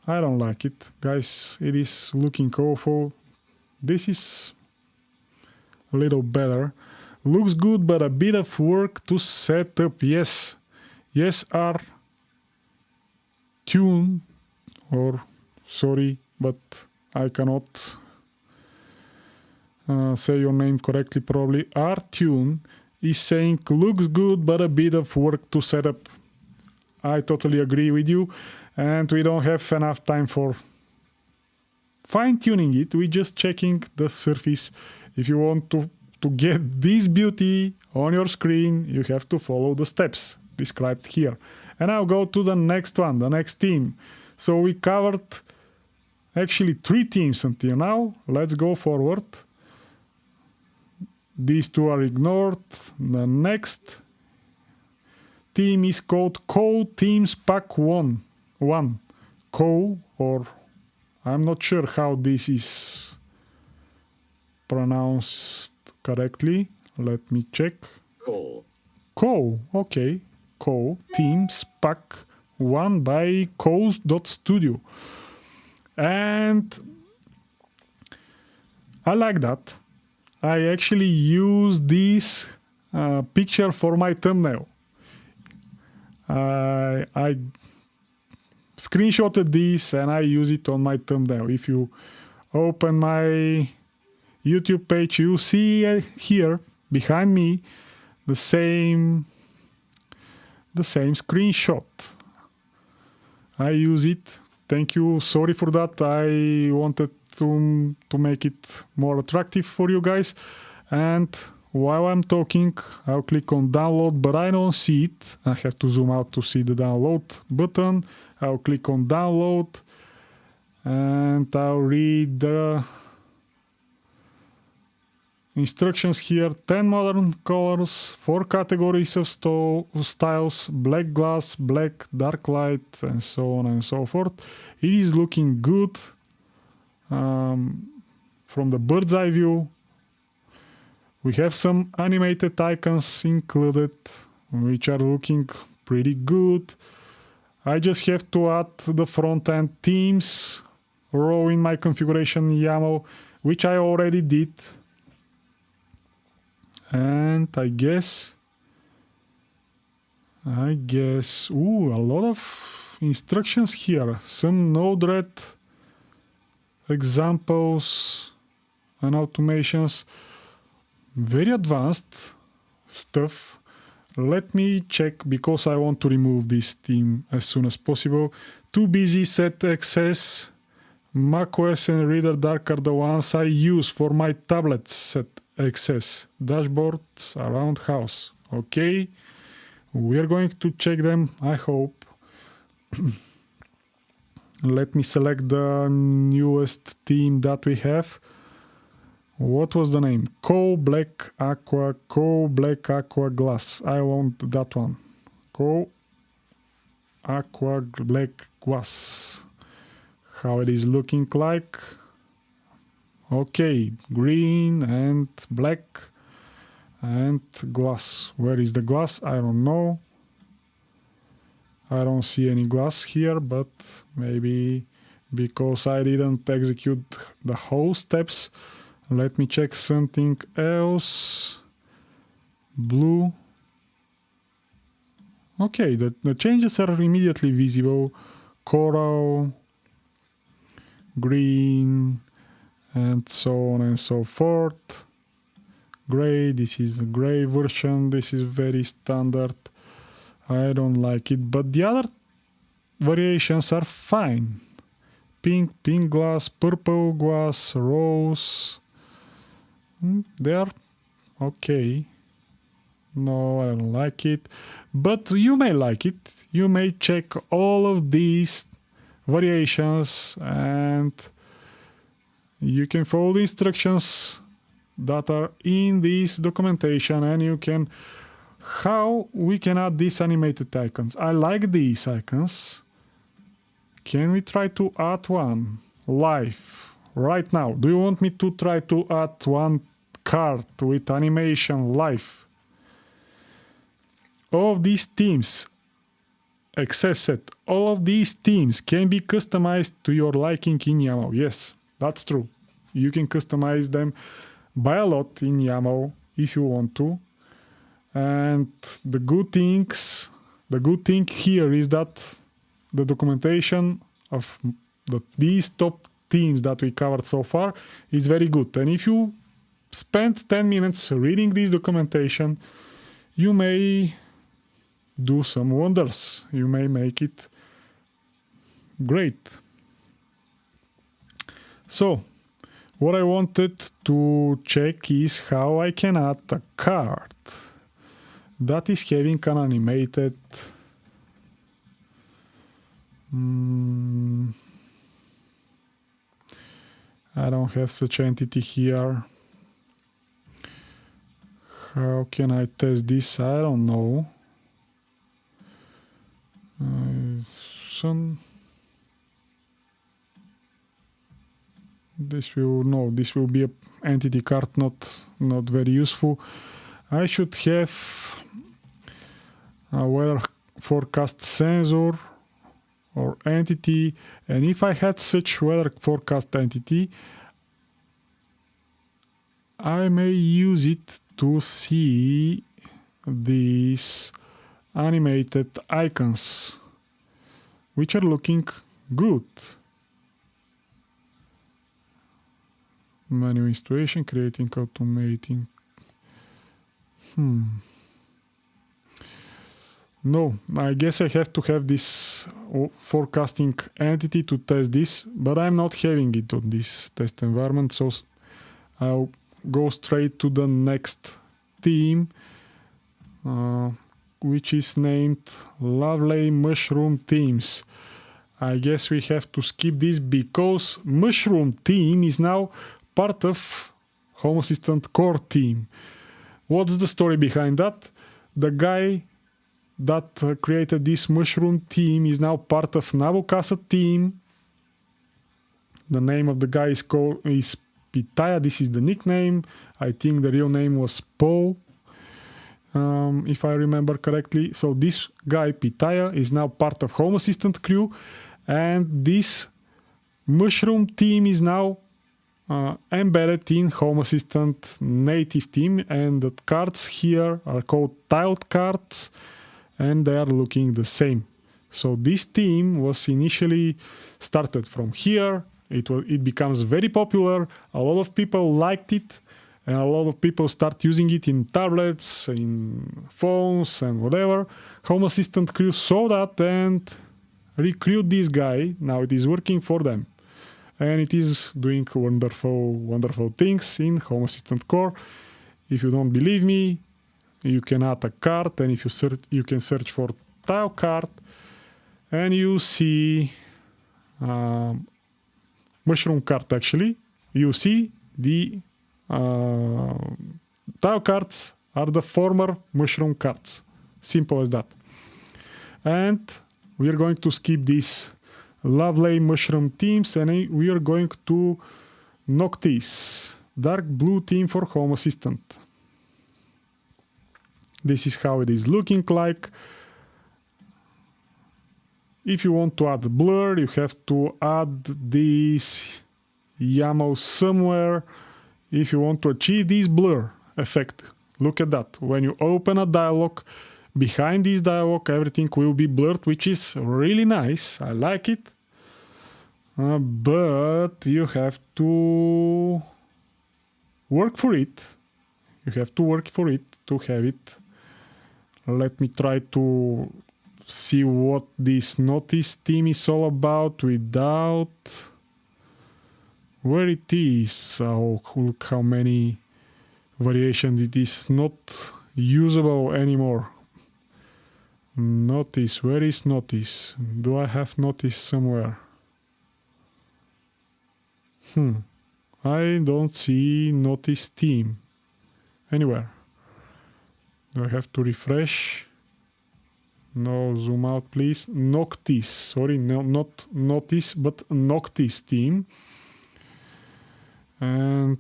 S1: I don't like it, guys. It is looking awful. This is a little better. Looks good, but a bit of work to set up. Yes, are tune, or sorry, but I cannot say your name correctly. Probably Rtune is saying looks good, but a bit of work to set up. I totally agree with you, and we don't have enough time for fine-tuning it. We're just checking the surface. If you want to get this beauty on your screen, you have to follow the steps described here. And I'll go to the next one, the next theme. So we covered actually 3 themes until now. Let's go forward. These 2 are ignored. The next theme is called Themes Pack 1. Or I'm not sure how this is pronounced correctly. Let me check. Okay. Themes Pack 1 by Studio. And I like that. I actually use this picture for my thumbnail. I screenshotted this and I use it on my thumbnail. If you open my YouTube page, you see here behind me the same screenshot. I use it. Thank you. Sorry for that. I wanted to make it more attractive for you guys. And while I'm talking, I'll click on download, but I don't see it. I have to zoom out to see the download button. I'll click on download and I'll read the instructions here. 10 modern colors, 4 categories of styles, black glass, black, dark light, and so on and so forth. It is looking good from the bird's eye view. We have some animated icons included, which are looking pretty good. I just have to add the front-end themes row in my configuration YAML, which I already did. And I guess, ooh, a lot of instructions here. Some Node-RED examples and automations. Very advanced stuff. Let me check, because I want to remove this theme as soon as possible. Too busy, set access. macOS and Reader Dark are the ones I use for my tablets, set access. Dashboards around house. Okay, we are going to check them, I hope. Let me select the newest theme that we have. What was the name? Co Black Aqua Glass. I want that one. Co Aqua Black Glass. How it is looking like. Okay, green and black and glass. Where is the glass? I don't know. I don't see any glass here, but maybe because I didn't execute the whole steps. Let me check something else. Blue. Okay, the changes are immediately visible. Coral, green, and so on and so forth. Gray, this is the gray version. This is very standard. I don't like it, but the other variations are fine. Pink glass, purple glass, rose. They are okay. No, I don't like it. But you may like it. You may check all of these variations and you can follow the instructions that are in this documentation, and you can how we can add these animated icons. I like these icons. Can we try to add one live right now? Do you want me to try to add one card with animation live? All of these themes, access set, all of these themes can be customized to your liking in YAML. Yes, that's true. You can customize them by a lot in YAML if you want to. And the good thing here is that the documentation of these top themes that we covered so far is very good. And if you spend 10 minutes reading this documentation, you may do some wonders. You may make it great. So, what I wanted to check is how I can add a card that is having an animated I don't have such entity here. How can I test this? I don't know. This will be an entity card, not very useful. I should have a weather forecast sensor or entity. And if I had such weather forecast entity, I may use it to see these animated icons, which are looking good. Menu installation, creating, automating. No, I guess I have to have this forecasting entity to test this, but I'm not having it on this test environment, so I'll go straight to the next theme, which is named Lovely Mushroom Themes. I guess we have to skip this because Mushroom theme is now part of Home Assistant core theme. What's the story behind that? The guy that created this mushroom theme is now part of Nabucasa theme. The name of the guy is Pitaya. This is the nickname. I think the real name was Paul, if I remember correctly. So this guy Pitaya is now part of Home Assistant crew, and this mushroom theme is now embedded in Home Assistant native theme, and the cards here are called tiled cards, and they are looking the same. So this theme was initially started from here. It becomes very popular. A lot of people liked it, and a lot of people start using it in tablets, in phones, and whatever. Home Assistant crew saw that and recruit this guy. Now it is working for them, and it is doing wonderful things in Home Assistant core. If you don't believe me, you can add a card, and if you search, you can search for tile card, and you see mushroom card. Actually, you see the tile cards are the former mushroom cards. Simple as that. And we are going to skip this lovely mushroom themes, and we are going to Noctis, dark blue theme for Home Assistant. This is how it is looking like. If you want to add blur, you have to add this YAML somewhere. If you want to achieve this blur effect, look at that. When you open a dialog, behind this dialog, everything will be blurred, which is really nice. I like it. But you have to work for it. You have to work for it to have it. Let me try to see what this notice theme is all about without where it is. Oh, look how many variations. It is not usable anymore. Notice, where is notice? Do I have notice somewhere? I don't see notice theme anywhere. Do I have to refresh? No, zoom out please. Noctis, sorry, no, not notice, but Noctis theme. And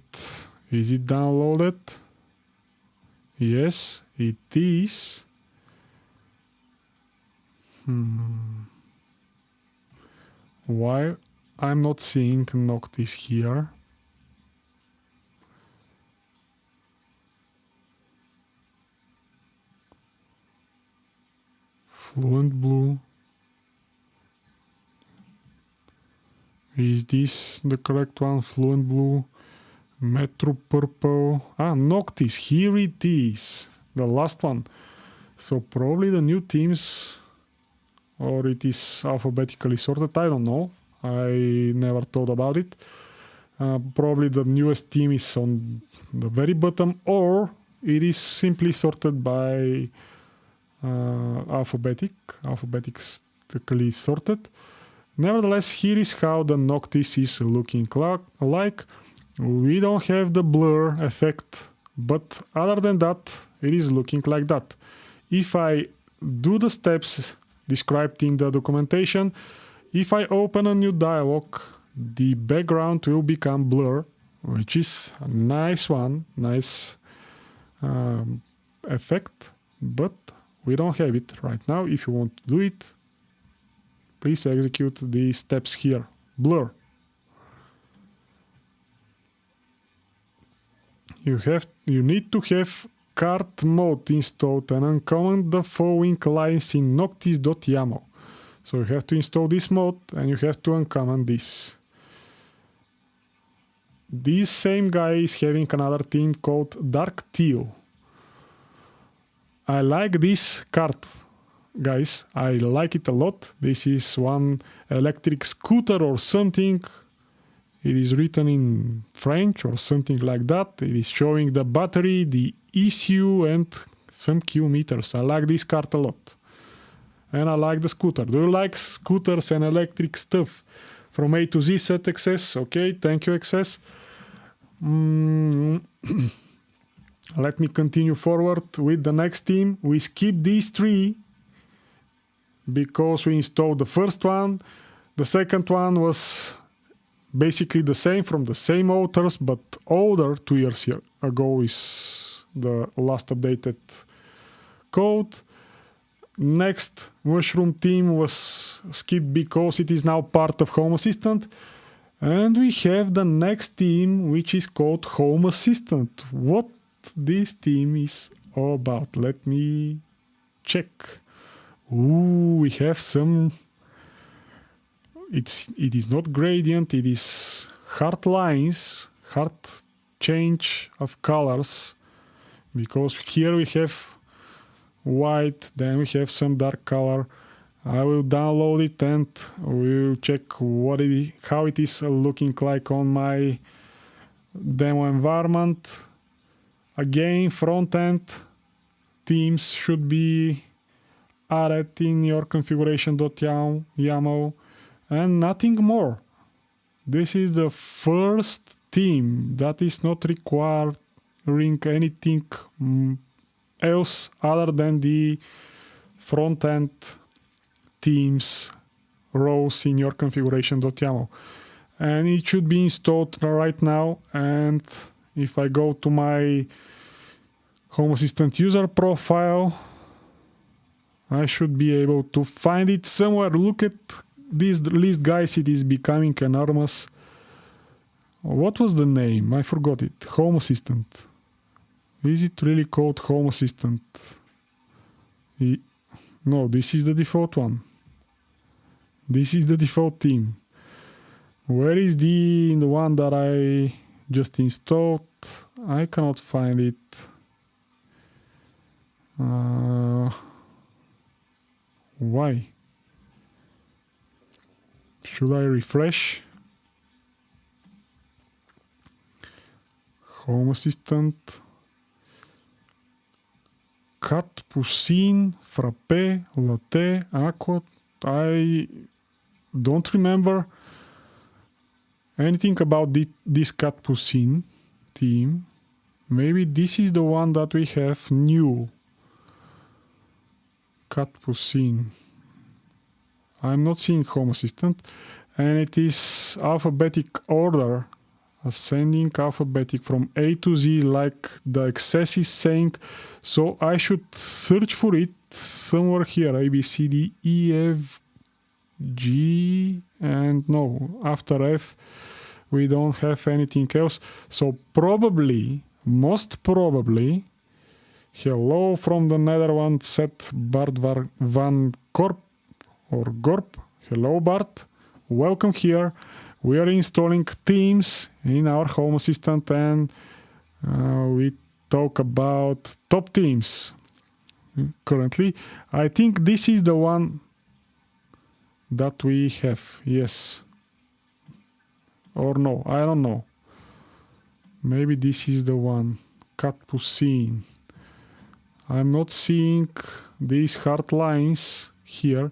S1: is it downloaded? Yes, it is. Why I'm not seeing Noctis here? Fluent blue. Is this the correct one? Fluent blue. Metro purple. Noctis. Here it is. The last one. So probably the new themes, or it is alphabetically sorted. I don't know. I never thought about it. Probably the newest theme is on the very bottom, or it is simply sorted by alphabetically sorted. Nevertheless, here is how the Noctis is looking like. We don't have the blur effect, but other than that, it is looking like that. If I do the steps described in the documentation, if I open a new dialog, the background will become blur, which is a nice one, nice effect, but we don't have it right now. If you want to do it, please execute these steps here. Blur. You need to have cart mode installed and uncomment the following lines in noctis.yaml. So you have to install this mode and you have to uncomment this. This same guy is having another theme called Dark Teal. I like this cart, guys. I like it a lot. This is one electric scooter or something. It is written in French or something like that. It is showing the battery, the ECU and some kilometers. I like this cart a lot. And I like the scooter. Do you like scooters and electric stuff? From A to Z set access. Okay, thank you access. Let me continue forward with the next theme. We skip these three because we installed the first one. The second one was basically the same from the same authors, but older. 2 years ago is the last updated code. Next mushroom theme was skipped because it is now part of Home Assistant. And we have the next theme, which is called Home Assistant. What this theme is all about? Let me check. Ooh, we have some... It is not gradient, it is hard lines, hard change of colors. Because here we have white, then we have some dark color. I will download it and we'll check how it is looking like on my demo environment. Again, front-end themes should be added in your configuration.yaml and nothing more. This is the first theme that is not requiring anything else other than the front-end themes rows in your configuration.yaml, and it should be installed right now. And if I go to my Home Assistant user profile, I should be able to find it somewhere. Look at this list, guys. It is becoming enormous. What was the name? I forgot it. Home Assistant. Is it really called Home Assistant? No, this is the default one. This is the default theme. Where is the one that I just installed? I cannot find it. Why? Should I refresh? Home Assistant. Cat, Poussin, Frappé, Latte, Aqua. I don't remember anything about this Cat Poussin theme. Maybe this is the one that we have new. Cat Poussin. I'm not seeing Home Assistant, and it is alphabetic order, ascending alphabetic from A to Z, like the access is saying. So I should search for it somewhere here. A, B, C, D, E, F, G, and no, after F we don't have anything else. So probably, most probably, hello from the Netherlands, set Bart van Korp or Gorp. Hello Bart, welcome here. We are installing themes in our Home Assistant, and we talk about top themes currently. I think this is the one that we have, yes. Or no, I don't know. Maybe this is the one. Cat Poussin. I'm not seeing these hard lines here.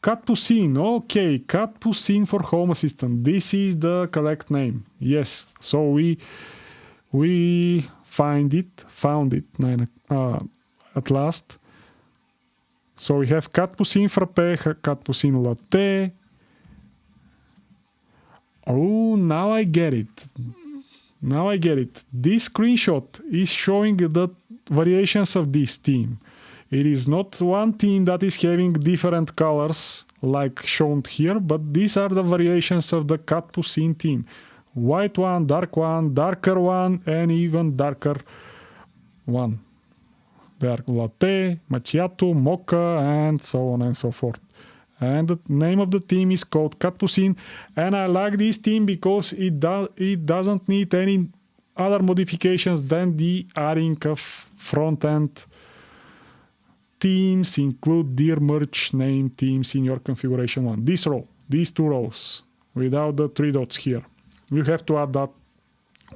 S1: Cat Poussin, okay, Cat Poussin for Home Assistant. This is the correct name. Yes, so we found it at last. So we have Cat Poussin Frappé, Cat Poussin Latte. Oh, now I get it. Now I get it. This screenshot is showing the variations of this theme. It is not one team that is having different colors like shown here, but these are the variations of the Cat-Poussin theme. White one, darker one, and even darker one. There are latte, macchiato, mocha, and so on and so forth. And the name of the theme is called Cat-Poussin, and I like this theme because it doesn't need any other modifications than the adding of front-end themes. Include dir merge name themes in your configuration one. This row, these two rows, without the three dots here. You have to add that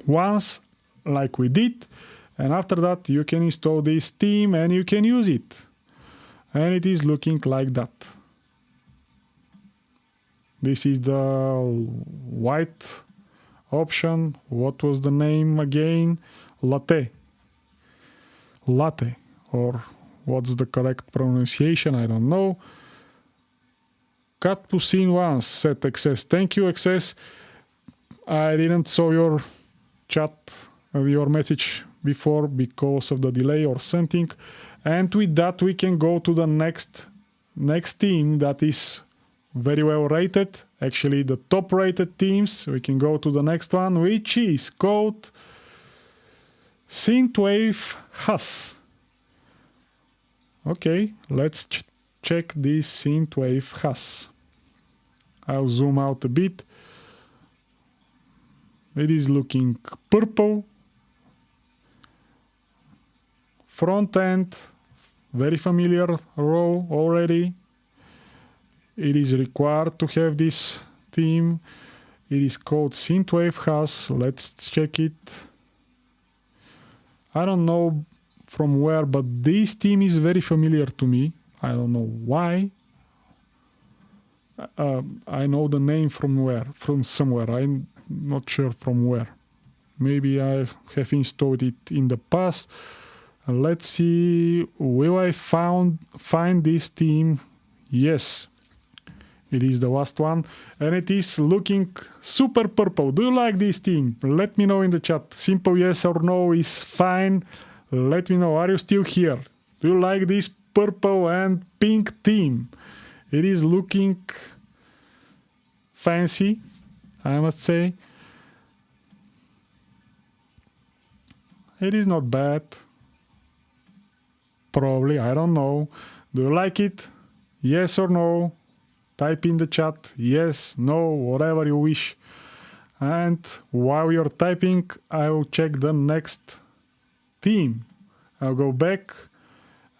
S1: once, like we did, and after that you can install this theme and you can use it. And it is looking like that. This is the white option. What was the name again? Latte. Latte, or what's the correct pronunciation? I don't know. Cat-Poussin once, set access. Thank you, access. I didn't saw your chat, your message before because of the delay or something. And with that, we can go to the next theme that is very well rated. Actually, the top rated themes. We can go to the next one, which is called Synthwave HACS. Okay, let's check this Synthwave HACS. I'll zoom out a bit. It is looking purple. Front end, very familiar row already. It is required to have this theme. It is called Synthwave HACS. Let's check it. I don't know from where, but this theme is very familiar to me. I don't know why. I know the name from where, from somewhere. I'm not sure from where. Maybe I have installed it in the past. Let's see, will I find this theme? Yes, it is the last one, and it is looking super purple. Do you like this theme? Let me know in the chat. Simple yes or no is fine. Let me know. Are you still here? Do you like this purple and pink theme? It is looking fancy, I must say. It is not bad. Probably, I don't know. Do you like it? Yes or no? Type in the chat, yes, no, whatever you wish. And while you're typing, I will check the next theme. I'll go back,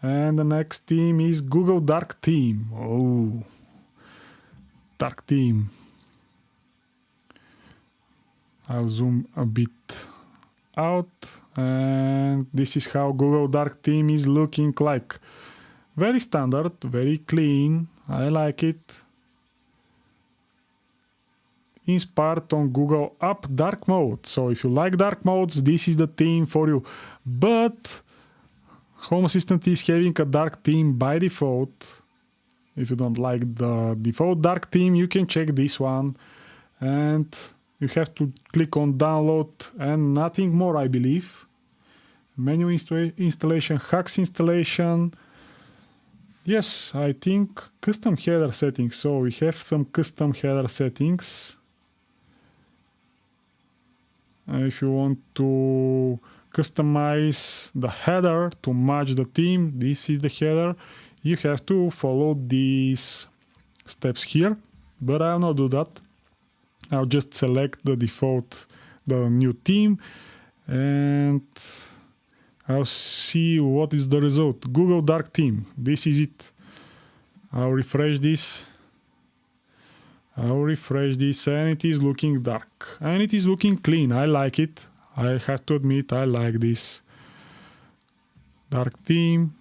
S1: and the next theme is Google Dark Theme. Oh, Dark Theme. I'll zoom a bit out, and this is how Google Dark Theme is looking like. Very standard, very clean. I like it. Inspired on Google App Dark Mode. So if you like dark modes, this is the theme for you. But Home Assistant is having a dark theme by default. If you don't like the default dark theme, you can check this one. And you have to click on download and nothing more, I believe. Menu installation, HACS installation. Yes, I think custom header settings. So we have some custom header settings. If you want to customize the header to match the theme, this is the header. You have to follow these steps here, but I'll not do that. I'll just select the default, the new theme, and I'll see what is the result. Google Dark Theme. This is it. I'll refresh this. And it is looking dark. And it is looking clean. I like it. I have to admit, I like this dark theme.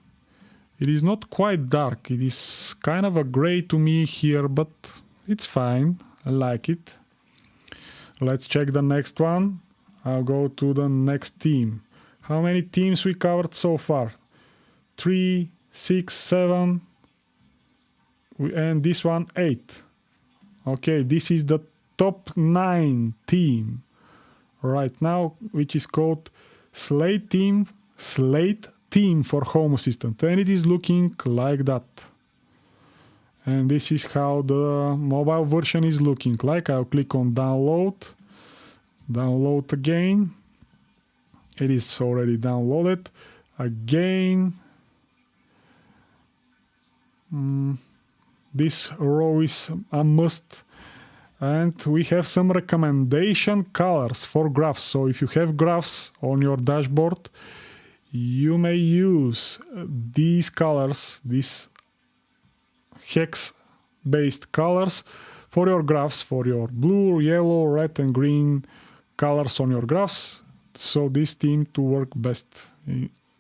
S1: It is not quite dark. It is kind of a gray to me here, but it's fine. I like it. Let's check the next one. I'll go to the next theme. How many themes we covered so far? 3, 6, 7, and this one 8. Okay, this is the top 9 theme right now, which is called Slate Theme theme for Home Assistant, and it is looking like that. And this is how the mobile version is looking like. I'll click on download, download again. It is already downloaded. Again, this row is a must. And we have some recommendation colors for graphs. So if you have graphs on your dashboard, you may use these colors, these HACS based colors for your graphs, for your blue, yellow, red and green colors on your graphs. So this theme to work best.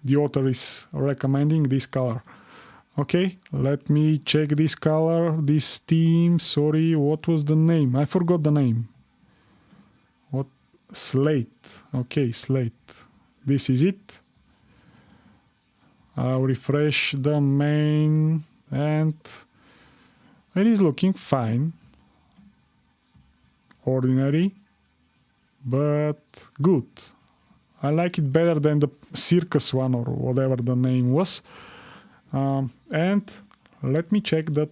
S1: The author is recommending this color. Okay, let me check this color, this theme. Sorry, what was the name? I forgot the name. What? Slate. Okay, slate. This is it. I'll refresh the main and it is looking fine. Ordinary, but good. I like it better than the circus one or whatever the name was. And let me check the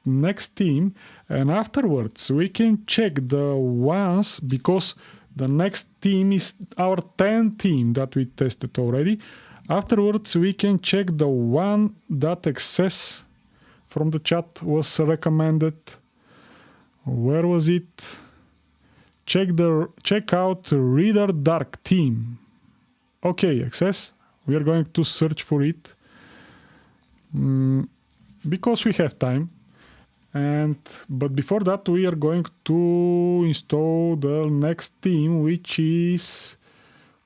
S1: next theme, and afterwards we can check the ones, because the next theme is our 10th theme that we tested already. Afterwards we can check the one that access from the chat was recommended. Where was it? Check out Reader Dark theme. Okay, access. We are going to search for it because we have time. But before that, we are going to install the next theme, which is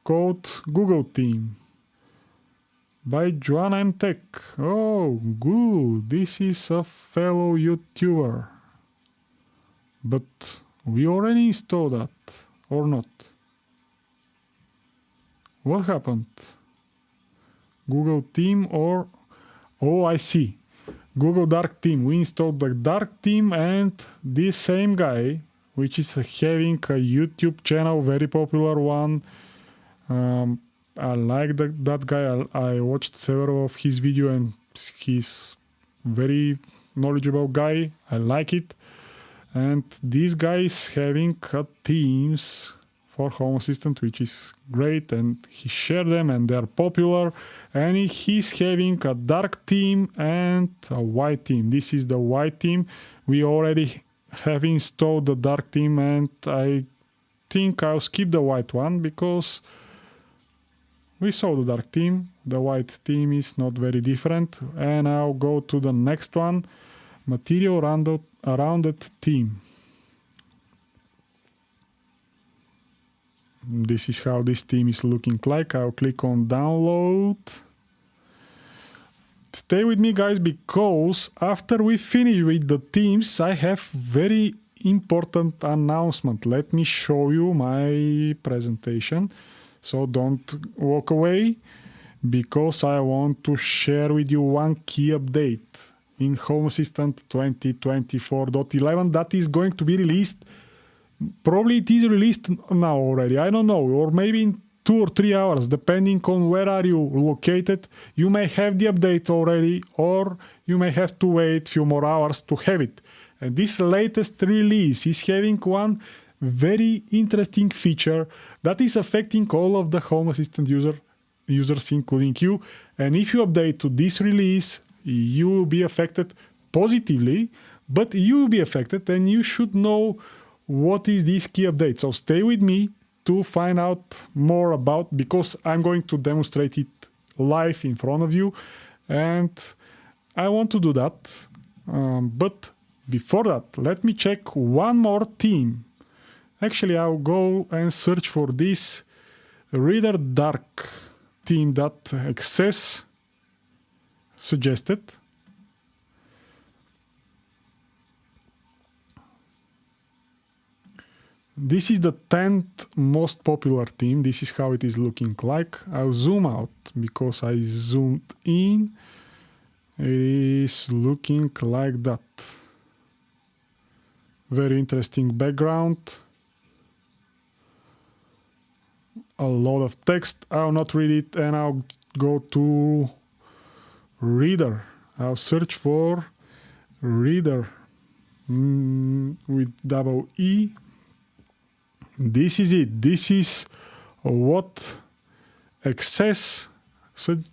S1: called Google Theme by Joanna M. Tech. Oh, good. This is a fellow YouTuber. But we already installed that, or not? What happened? Google Theme or... Oh, I see. Google Dark Theme. We installed the Dark Theme, and this same guy, which is having a YouTube channel, very popular one. I like that guy. I watched several of his videos and he's very knowledgeable guy. I like it. And this guy is having themes for Home Assistant, which is great, and he shared them and they're popular. And he's having a dark theme and a white theme. This is the white theme. We already have installed the dark theme, and I think I'll skip the white one because we saw the dark theme. The white theme is not very different. And I'll go to the next one, material rounded theme. This is how this theme is looking like. I'll click on download. Stay with me, guys, because after we finish with the themes, I have very important announcement. Let me show you my presentation. So don't walk away, because I want to share with you one key update in Home Assistant 2024.11 that is going to be released. Probably it is released now already, I don't know, or maybe in 2 or 3 hours, depending on where are you located. You may have the update already, or you may have to wait a few more hours to have it. And this latest release is having one very interesting feature that is affecting all of the Home Assistant users, including you. And if you update to this release, you will be affected positively, but you will be affected, and you should know what is this key update. So stay with me to find out more about, because I'm going to demonstrate it live in front of you, and I want to do that. But before that, let me check one more theme. Actually, I'll go and search for this Reader Dark theme that Access suggested. This is the 10th most popular theme. This is how it is looking like. I'll zoom out because I zoomed in. It is looking like that. Very interesting background. a lot of text. I'll not read it, and I'll go to Reader. I'll search for Reader with double E. This is it. This is what HACS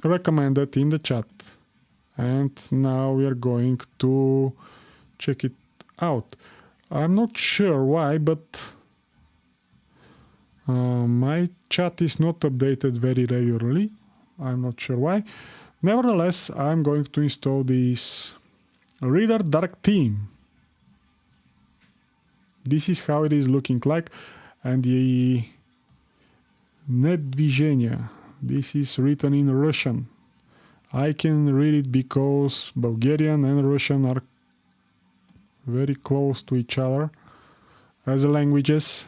S1: recommended in the chat. And now we are going to check it out. I'm not sure why, but my chat is not updated very regularly. I'm not sure why. Nevertheless, I'm going to install this Reader Dark theme. This is how it is looking like. And the Nedvizhenia. This is written in Russian. I can read it because Bulgarian and Russian are very close to each other as languages,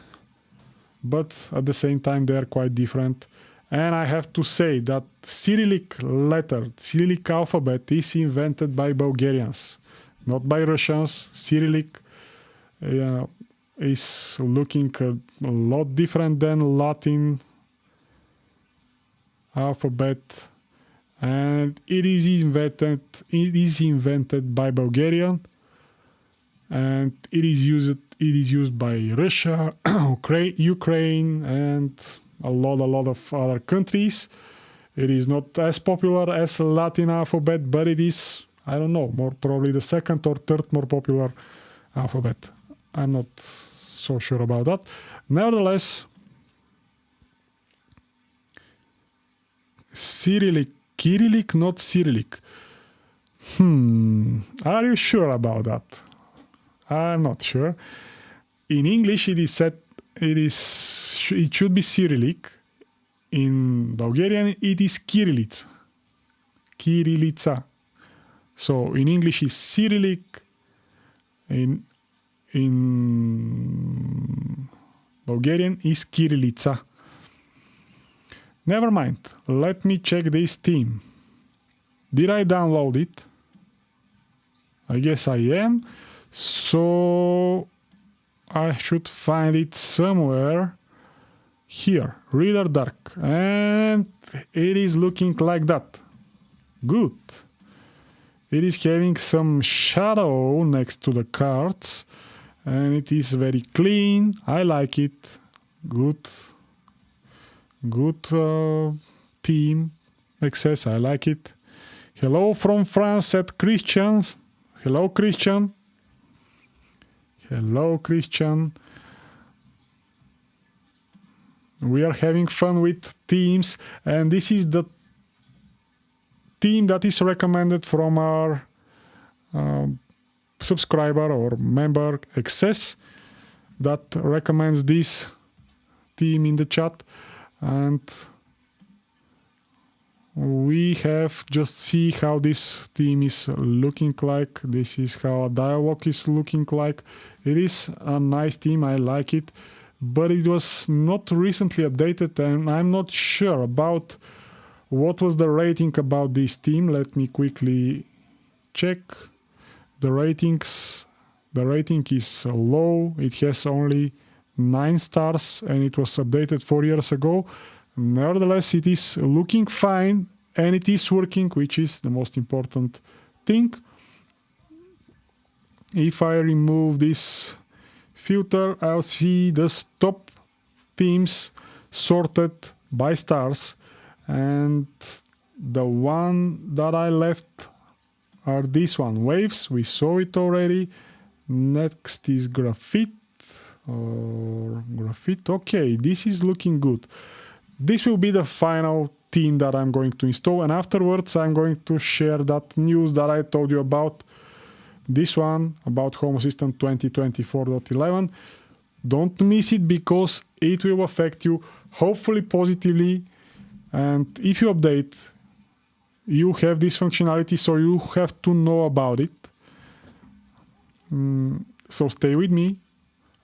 S1: but at the same time they are quite different. And I have to say that Cyrillic letter, Cyrillic alphabet is invented by Bulgarians, not by Russians. Cyrillic is looking a lot different than Latin alphabet, and it is invented by Bulgarian, and it is used by Russia, Ukraine, and a lot of other countries. It is not as popular as Latin alphabet, but it is, I don't know, more probably the second or third more popular alphabet. I'm not so sure about that. Nevertheless, Cyrillic, not Cyrillic. Are you sure about that? I'm not sure. In English, it is said it should be Cyrillic. In Bulgarian, it is Kirillitsa. Kirillitsa. So in English, it's Cyrillic. In Bulgarian, is Kirillitsa. Never mind. Let me check this theme. Did I download it? I guess I am. So I should find it somewhere here. Reader Dark. And it is looking like that. Good. It is having some shadow next to the cards. And it is very clean. I like it. Good theme. HACS, I like it. Hello from France, said Christians. Hello, Christian. Hello, Christian. We are having fun with themes, and this is the theme that is recommended from our subscriber or member HACS that recommends this theme in the chat. And we have just see how this theme is looking like. This is how a dialogue is looking like. It is a nice theme, I like it, but it was not recently updated, and I'm not sure about what was the rating about this theme. Let me quickly check the ratings. The rating is low. It has only 9 stars, and it was updated 4 years ago. Nevertheless, it is looking fine, and it is working, which is the most important thing. If I remove this filter, I'll see the top themes sorted by stars, and the one that I left are this one, Waves. We saw it already. Next is Graphite. Okay, this is looking good. This will be the final theme that I'm going to install, and afterwards I'm going to share that news that I told you about. This one about Home Assistant 2024.11. Don't miss it, because it will affect you, hopefully positively. And if you update, you have this functionality, so you have to know about it. So stay with me.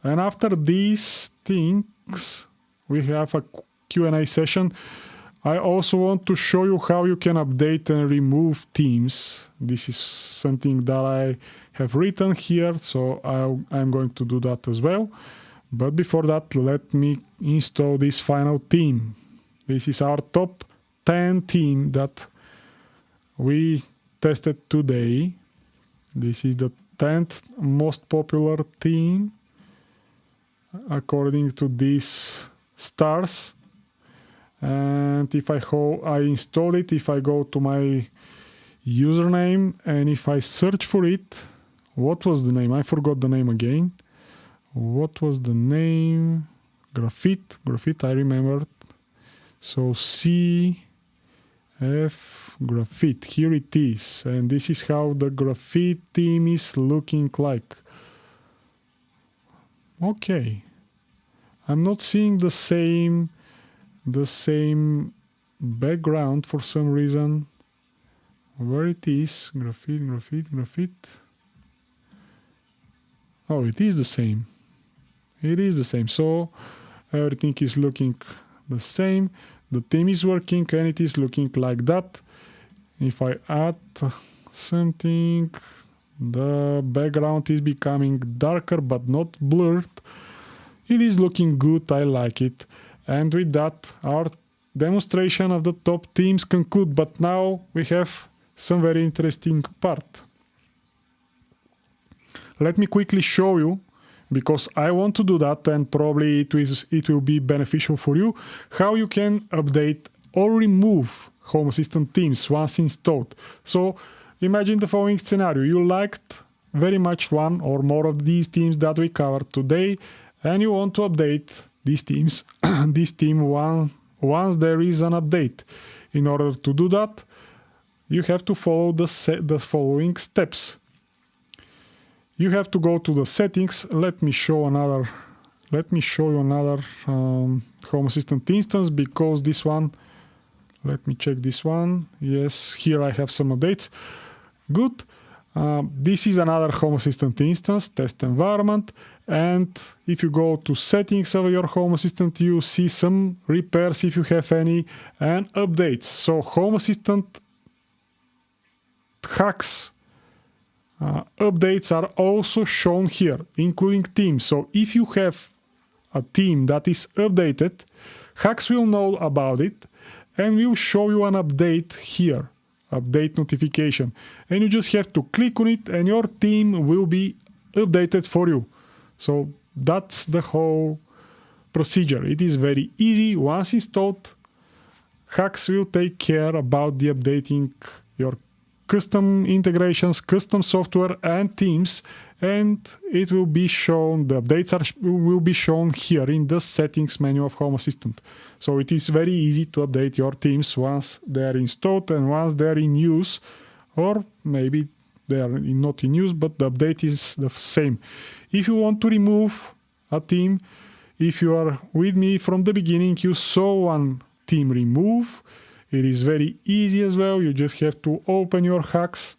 S1: And after these things, we have a Q&A session. I also want to show you how you can update and remove themes. This is something that I have written here, so I'm going to do that as well. But before that, let me install this final theme. This is our top 10 theme that we tested today. This is the 10th most popular theme according to these stars. And if I install it, if I go to my username and if I search for it, what was the name? I forgot the name again. What was the name? Graphite, I remembered. So CF Graphite, here it is. And this is how the Graphite theme is looking like. Okay. I'm not seeing the same background for some reason. Where it is? Graphite. Oh, it is the same. It is the same. So everything is looking the same. The theme is working and it is looking like that. If I add something, the background is becoming darker but not blurred. It is looking good. I like it. And with that, our demonstration of the top themes conclude. But now we have some very interesting part. Let me quickly show you, because I want to do that and probably it will be beneficial for you, how you can update or remove Home Assistant themes once installed. So imagine the following scenario. You liked very much one or more of these themes that we covered today, and you want to update these themes, this theme once there is an update. In order to do that, you have to follow the following steps. You have to go to the settings. Let me show you another Home Assistant instance, because this one, let me check this one. Yes, here I have some updates. Good. This is another Home Assistant instance, test environment. And if you go to settings of your Home Assistant, you see some repairs if you have any, and updates. So Home Assistant HACS updates are also shown here, including themes. So if you have a theme that is updated, HACS will know about it and will show you an update here, update notification. And you just have to click on it and your theme will be updated for you. So that's the whole procedure. It is very easy. Once installed, HACS will take care about the updating your custom integrations, custom software and themes, and it will be shown, the updates will be shown here in the settings menu of Home Assistant. So it is very easy to update your themes once they are installed and once they are in use, or maybe they are not in use, but the update is the same. If you want to remove a theme, if you are with me from the beginning, you saw one theme remove. It is very easy as well. You just have to open your HACS.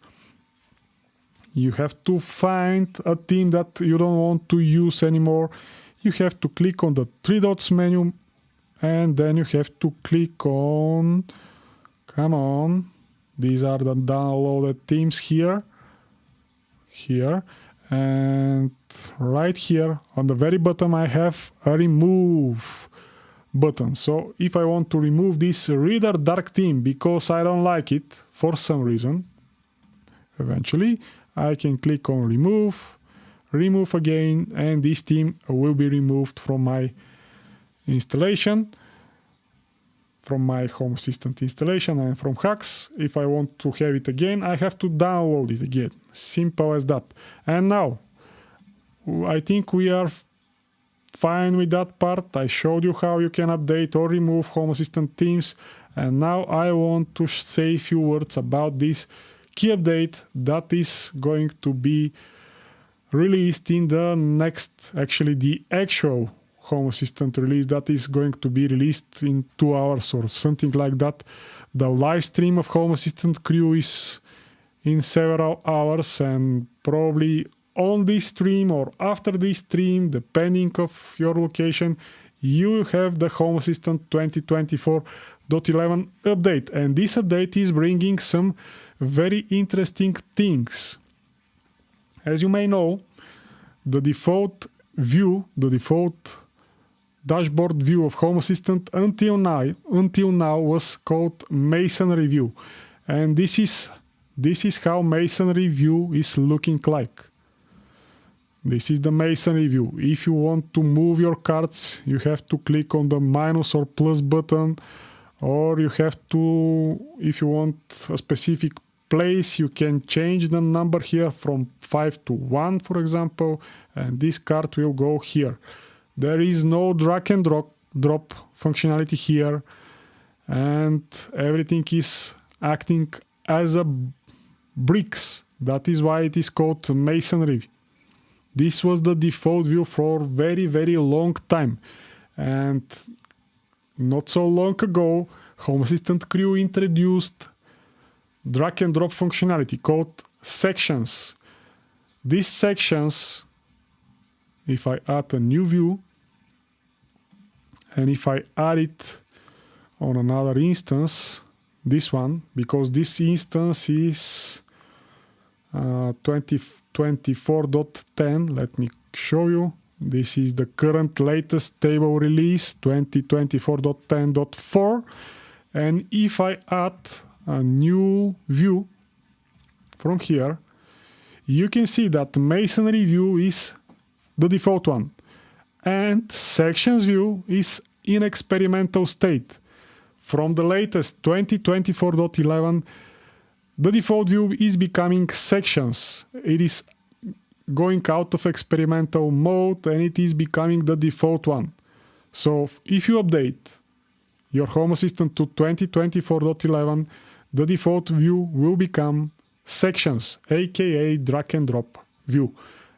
S1: You have to find a theme that you don't want to use anymore. You have to click on the three dots menu and then you have to click on, come on, these are the downloaded themes here, and right here on the very bottom I have a remove button. So if I want to remove this Reader Dark theme because I don't like it for some reason, eventually I can click on remove again, and this theme will be removed from my installation, from my Home Assistant installation and from HACS. If I want to have it again, I have to download it again. Simple as that. And now I think we are fine with that part. I showed you how you can update or remove Home Assistant themes, and now I want to say a few words about this key update that is going to be released in the next, actually the actual Home Assistant release that is going to be released in 2 hours or something like that. The live stream of Home Assistant Crew is in several hours, and probably on this stream or after this stream, depending of your location, you have the Home Assistant 2024.11 update. And this update is bringing some very interesting things. As you may know, the default view, the dashboard view of Home Assistant until now was called masonry view, and this is how masonry view is looking like. This is the masonry view. If you want to move your cards, you have to click on the minus or plus button, or you have to, if you want a specific place, you can change the number here from 5 to 1, for example, and this card will go here. There is no drag and drop functionality here, and everything is acting as a bricks. That is why it is called masonry. This was the default view for very, very long time, and not so long ago Home Assistant Crew introduced drag and drop functionality called sections. These sections, if I add a new view and if I add it on another instance, this one, because this instance is 24.10, let me show you. This is the current latest stable release, 2024.10.4, and if I add a new view from here, you can see that masonry view is the default one, and sections view is in experimental state. From the latest 2024.11, the default view is becoming sections. It is going out of experimental mode and it is becoming the default one. So if you update your Home Assistant to 2024.11, the default view will become sections, aka drag and drop view,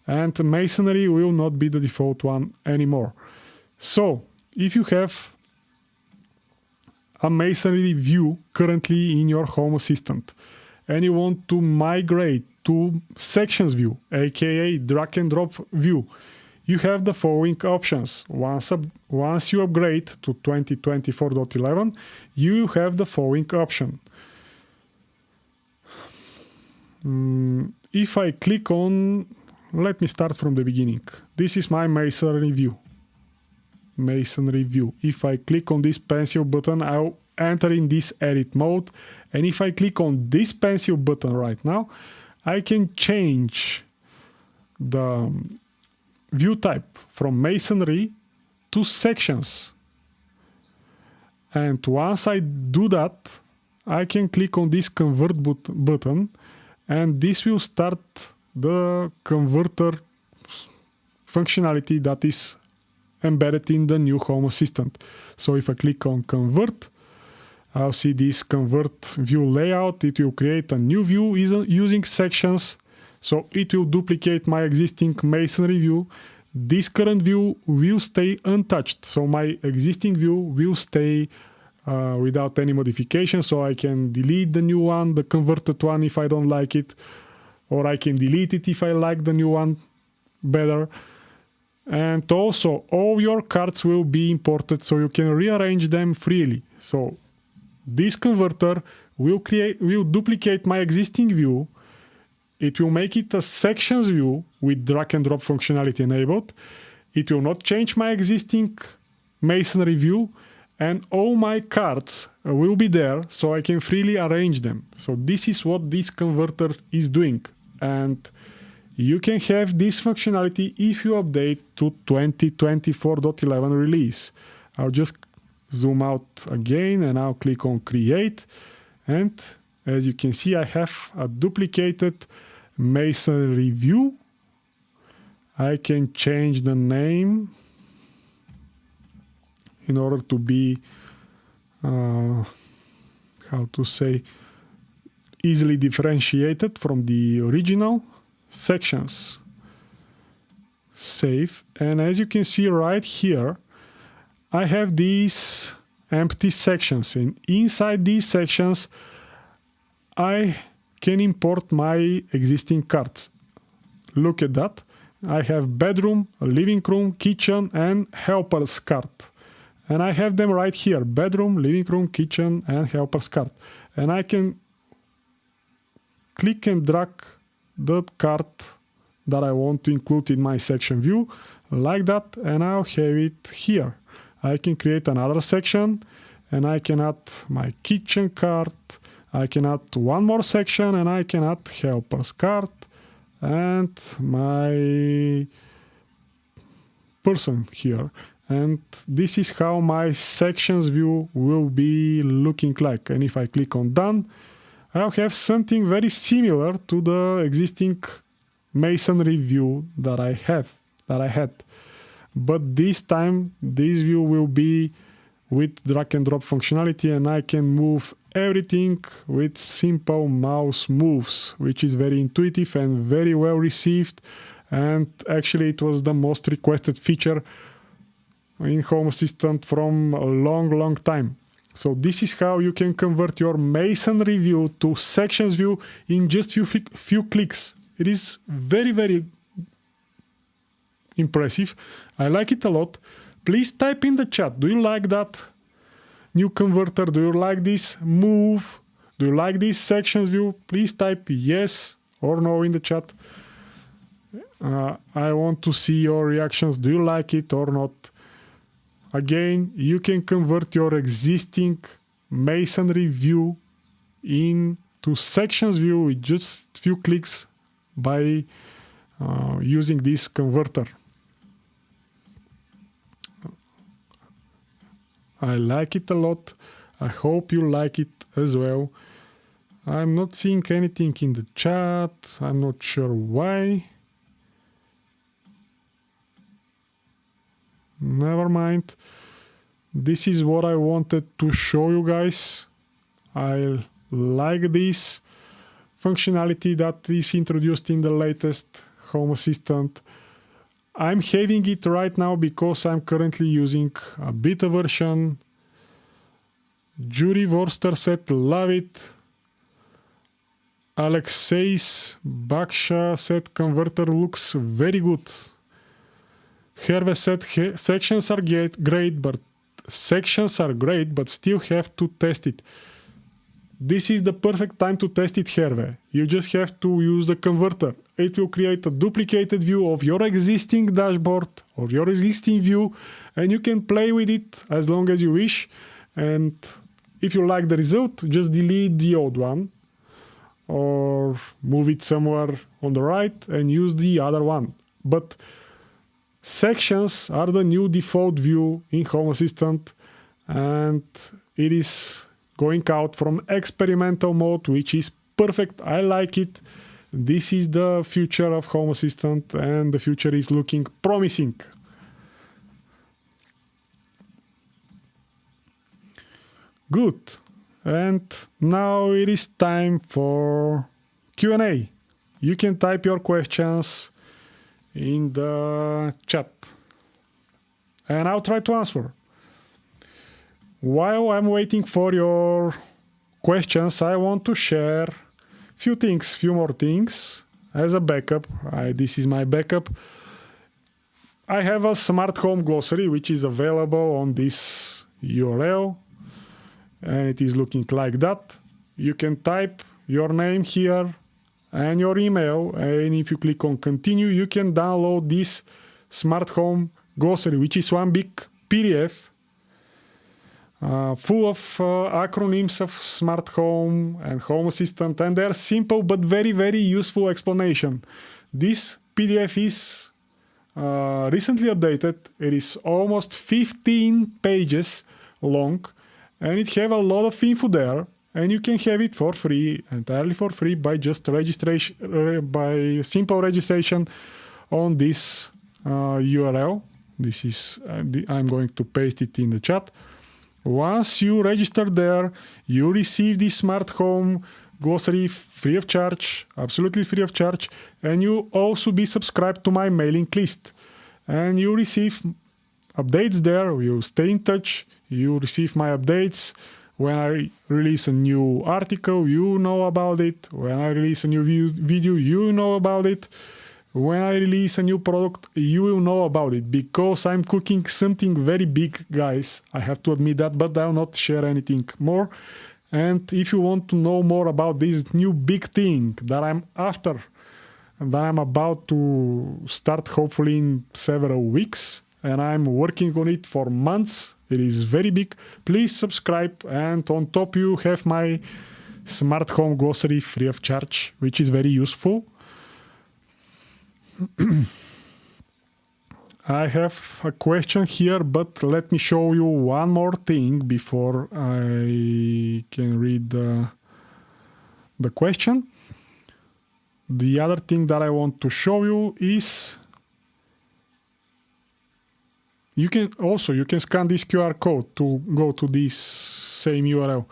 S1: and masonry will not be the default one anymore. So if you have a masonry view currently in your Home Assistant and you want to migrate to sections view, aka drag and drop view, you have the following options. Once you upgrade to 2024.11, you have the following option. If I click on, let me start from the beginning. This is my masonry view. If I click on this pencil button, I'll enter in this edit mode, and if I click on this pencil button right now, I can change the view type from masonry to sections. And once I do that, I can click on this convert button, and this will start the converter functionality that is embedded in the new Home Assistant. So if I click on convert, I'll see this convert view layout. It will create a new view using sections. So it will duplicate my existing masonry view. This current view will stay untouched. So my existing view will stay without any modification. So I can delete the new one, the converted one, if I don't like it, or I can delete it if I like the new one better. And also all your cards will be imported, so you can rearrange them freely. So this converter will duplicate my existing view. It will make it a sections view with drag and drop functionality enabled. It will not change my existing masonry view, and all my cards will be there, so I can freely arrange them. So this is what this converter is doing. And you can have this functionality if you update to 2024.11 release. I'll just zoom out again and I'll click on create. And as you can see, I have a duplicated masonry view. I can change the name in order to be, easily differentiated from the original. Sections, save, and as you can see right here, I have these empty sections, and inside these sections I can import my existing cards. Look at that. I have bedroom, living room, kitchen, and helpers card, and I have them right here: bedroom, living room, kitchen, and helpers card. And I can click and drag the card that I want to include in my section view like that, and I'll have it here. I can create another section and I can add my kitchen cart. I can add one more section and I can add helper's cart and my person here. And this is how my sections view will be looking like. And if I click on done, I'll have something very similar to the existing masonry view that I had. But this time, this view will be with drag and drop functionality, and I can move everything with simple mouse moves, which is very intuitive and very well received. And actually, it was the most requested feature in Home Assistant from a long time. So this is how you can convert your masonry view to sections view in just few clicks. It is very impressive. I like it a lot. Please type in the chat. Do you like that new converter? Do you like this move? Do you like this sections view? Please type yes or no in the chat. I want to see your reactions. Do you like it or not? Again, you can convert your existing masonry view into sections view with just few clicks by using this converter. I like it a lot. I hope you like it as well. I'm not seeing anything in the chat. I'm not sure why. Never mind. This is what I wanted to show you guys. I like this functionality that is introduced in the latest Home Assistant. I'm having it right now because I'm currently using a beta version. Jury Worcester said love it. Alexeis Baksha said converter looks very good. Hervé said sections are great, but still have to test it. This is the perfect time to test it, Hervé. You just have to use the converter. It will create a duplicated view of your existing dashboard or your existing view, and you can play with it as long as you wish. And if you like the result, just delete the old one or move it somewhere on the right and use the other one. But sections are the new default view in Home Assistant, and it is going out from experimental mode, which is perfect. I like it. This is the future of Home Assistant, and the future is looking promising. Good. And now it is time for Q&A. You can type your questions in the chat and I'll try to answer. While I'm waiting for your questions, I want to share few more things as a backup. This is my backup. I have a smart home glossary which is available on this URL, and it is looking like that. You can type your name here and your email, and if you click on continue, you can download this smart home glossary, which is one big PDF full of acronyms of smart home and Home Assistant, and they're simple but very useful explanation. This PDF is recently updated. It is almost 15 pages long, and it have a lot of info there. And you can have it for free, entirely for free, by just registration, by simple registration on this URL. This is I'm going to paste it in the chat. Once you register there, you receive this smart home glossary free of charge, absolutely free of charge, and you also be subscribed to my mailing list. And you receive updates there. You stay in touch. You receive my updates. When I release a new article, you know about it. When I release a new video, you know about it. When I release a new product, you will know about it, because I'm cooking something very big, guys. I have to admit that, but I'll not share anything more. And if you want to know more about this new big thing that I'm after, and that I'm about to start hopefully in several weeks, and I'm working on it for months. It is very big. Please subscribe, and on top you have my smart home glossary free of charge, which is very useful. I have a question here, but let me show you one more thing before I can read the question. The other thing that I want to show you is you can scan this QR code to go to this same URL.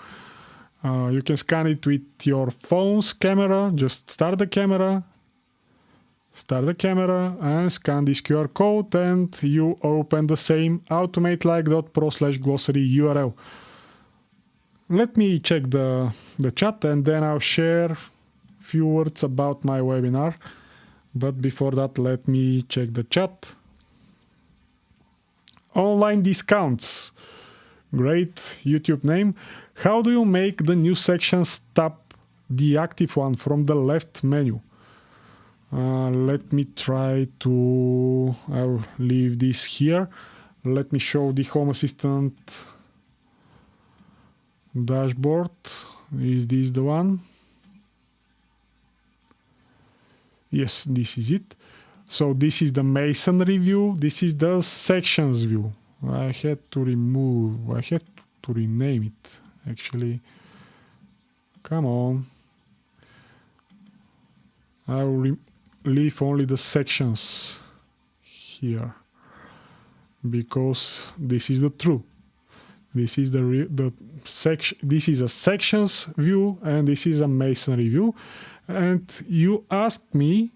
S1: You can scan it with your phone's camera. Just start the camera and scan this QR code, and you open the same automatelike.pro/glossary URL. Let me check the chat, and then I'll share a few words about my webinar. But before that, let me check the chat. Online discounts. Great YouTube name. How do you make the new sections tab the active one from the left menu? Let me try to... I'll leave this here. Let me show the Home Assistant dashboard. Is this the one? Yes, this is it. So this is the masonry view. This is the sections view. I have to rename it, actually. Come on. I will leave only the sections here, because this is the truth. This is this is a sections view, and this is a masonry view. And you asked me,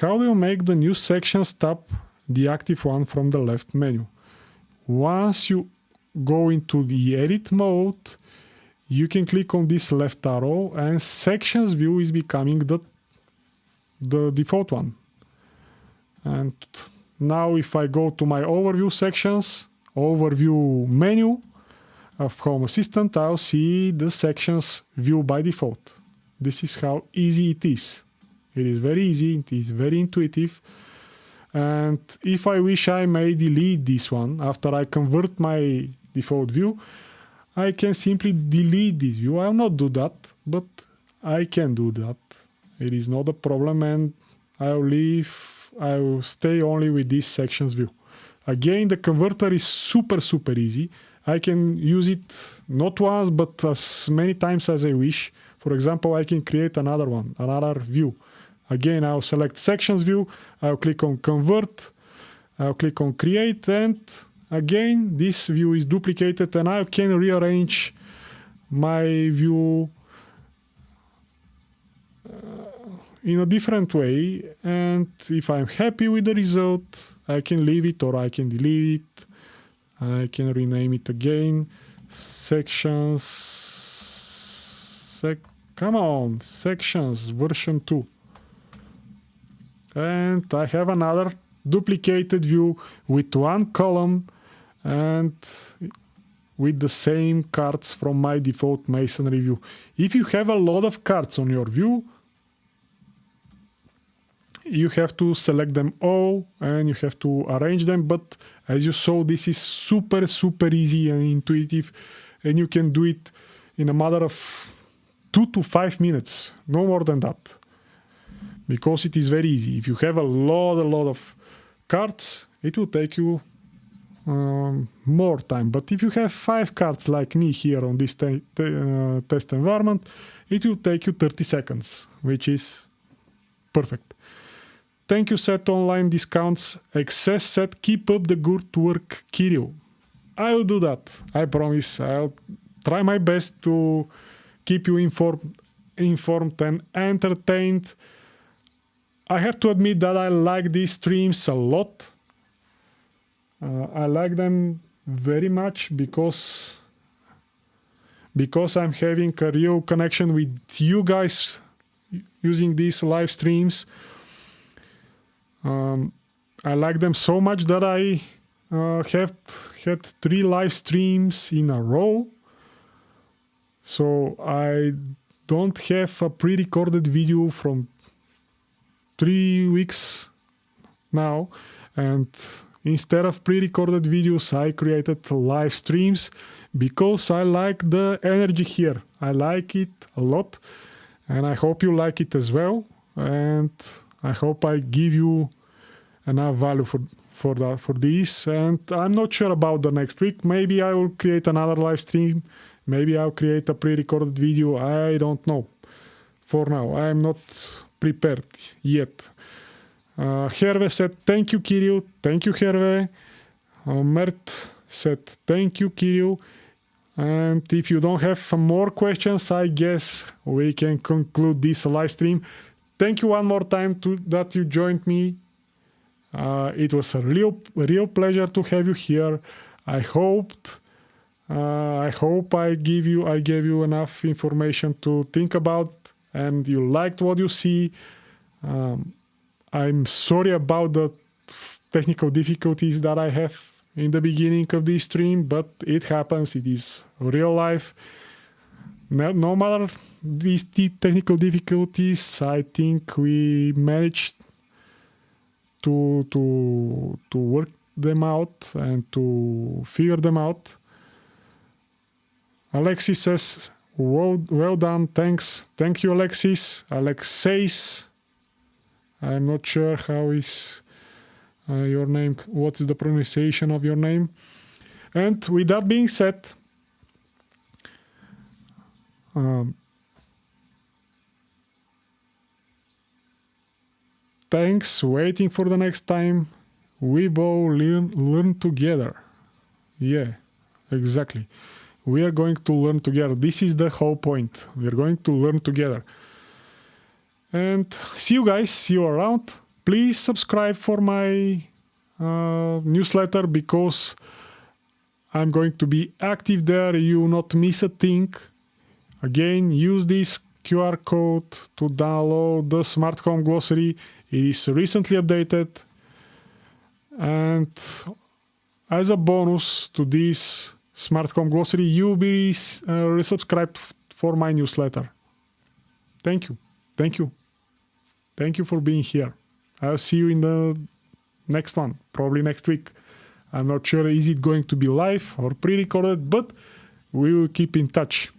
S1: how do you make the new sections tab the active one from the left menu? Once you go into the edit mode, you can click on this left arrow, and sections view is becoming the default one. And now if I go to my overview sections, overview menu of Home Assistant, I'll see the sections view by default. This is how easy it is. It is very easy, it is very intuitive. And if I wish, I may delete this one. After I convert my default view, I can simply delete this view. I'll not do that, but I can do that. It is not a problem, and I'll stay only with this sections view. Again, the converter is super easy. I can use it not once, but as many times as I wish. For example, I can create another one, another view. Again, I'll select sections view, I'll click on convert, I'll click on create, and again, this view is duplicated, and I can rearrange my view in a different way. And if I'm happy with the result, I can leave it or I can delete it. I can rename it again. Sections, sections version 2. And I have another duplicated view with one column and with the same cards from my default masonry view. If you have a lot of cards on your view, you have to select them all and you have to arrange them. But as you saw, this is super easy and intuitive, and you can do it in a matter of 2 to 5 minutes, no more than that, because it is very easy. If you have a lot of cards, it will take you more time. But if you have 5 cards like me here on this test environment, it will take you 30 seconds, which is perfect. Thank you, Set Online Discounts. Excess Set, keep up the good work, Kirill. I will do that. I promise. I'll try my best to keep you informed and entertained. I have to admit that I like these streams a lot. I like them very much because I'm having a real connection with you guys using these live streams. I like them so much that I have had 3 live streams in a row. So I don't have a pre-recorded video from 3 weeks now. And instead of pre-recorded videos, I created live streams because I like the energy here. I like it a lot, and I hope you like it as well. And I hope I give you enough value for this. And I'm not sure about the next week. Maybe I will create another live stream. Maybe I'll create a pre-recorded video. I don't know. For now, I'm not prepared yet. Hervé said, thank you, Kirill. Thank you, Hervé. Mert said, thank you, Kirill. And if you don't have more questions, I guess we can conclude this live stream. Thank you one more time that you joined me. It was a real pleasure to have you here. I hope I gave you enough information to think about, and you liked what you see. I'm sorry about the technical difficulties that I have in the beginning of this stream, but it happens. It is real life. No matter these technical difficulties, I think we managed to work them out and to figure them out. Alexis says, well done, thanks. Thank you, Alexis. Alexeis. I'm not sure how is your name, what is the pronunciation of your name. And with that being said, thanks, waiting for the next time. We both learn together. Yeah, exactly. We are going to learn together. This is the whole point. We are going to learn together. And see you guys, see you around. Please subscribe for my newsletter, because I'm going to be active there. You will not miss a thing. Again, use this QR code to download the Smart Home Glossary. It is recently updated. And as a bonus to this Smart Home Glossary, you will be resubscribed for my newsletter. Thank you. Thank you. Thank you for being here. I'll see you in the next one, probably next week. I'm not sure is it going to be live or pre-recorded, but we will keep in touch.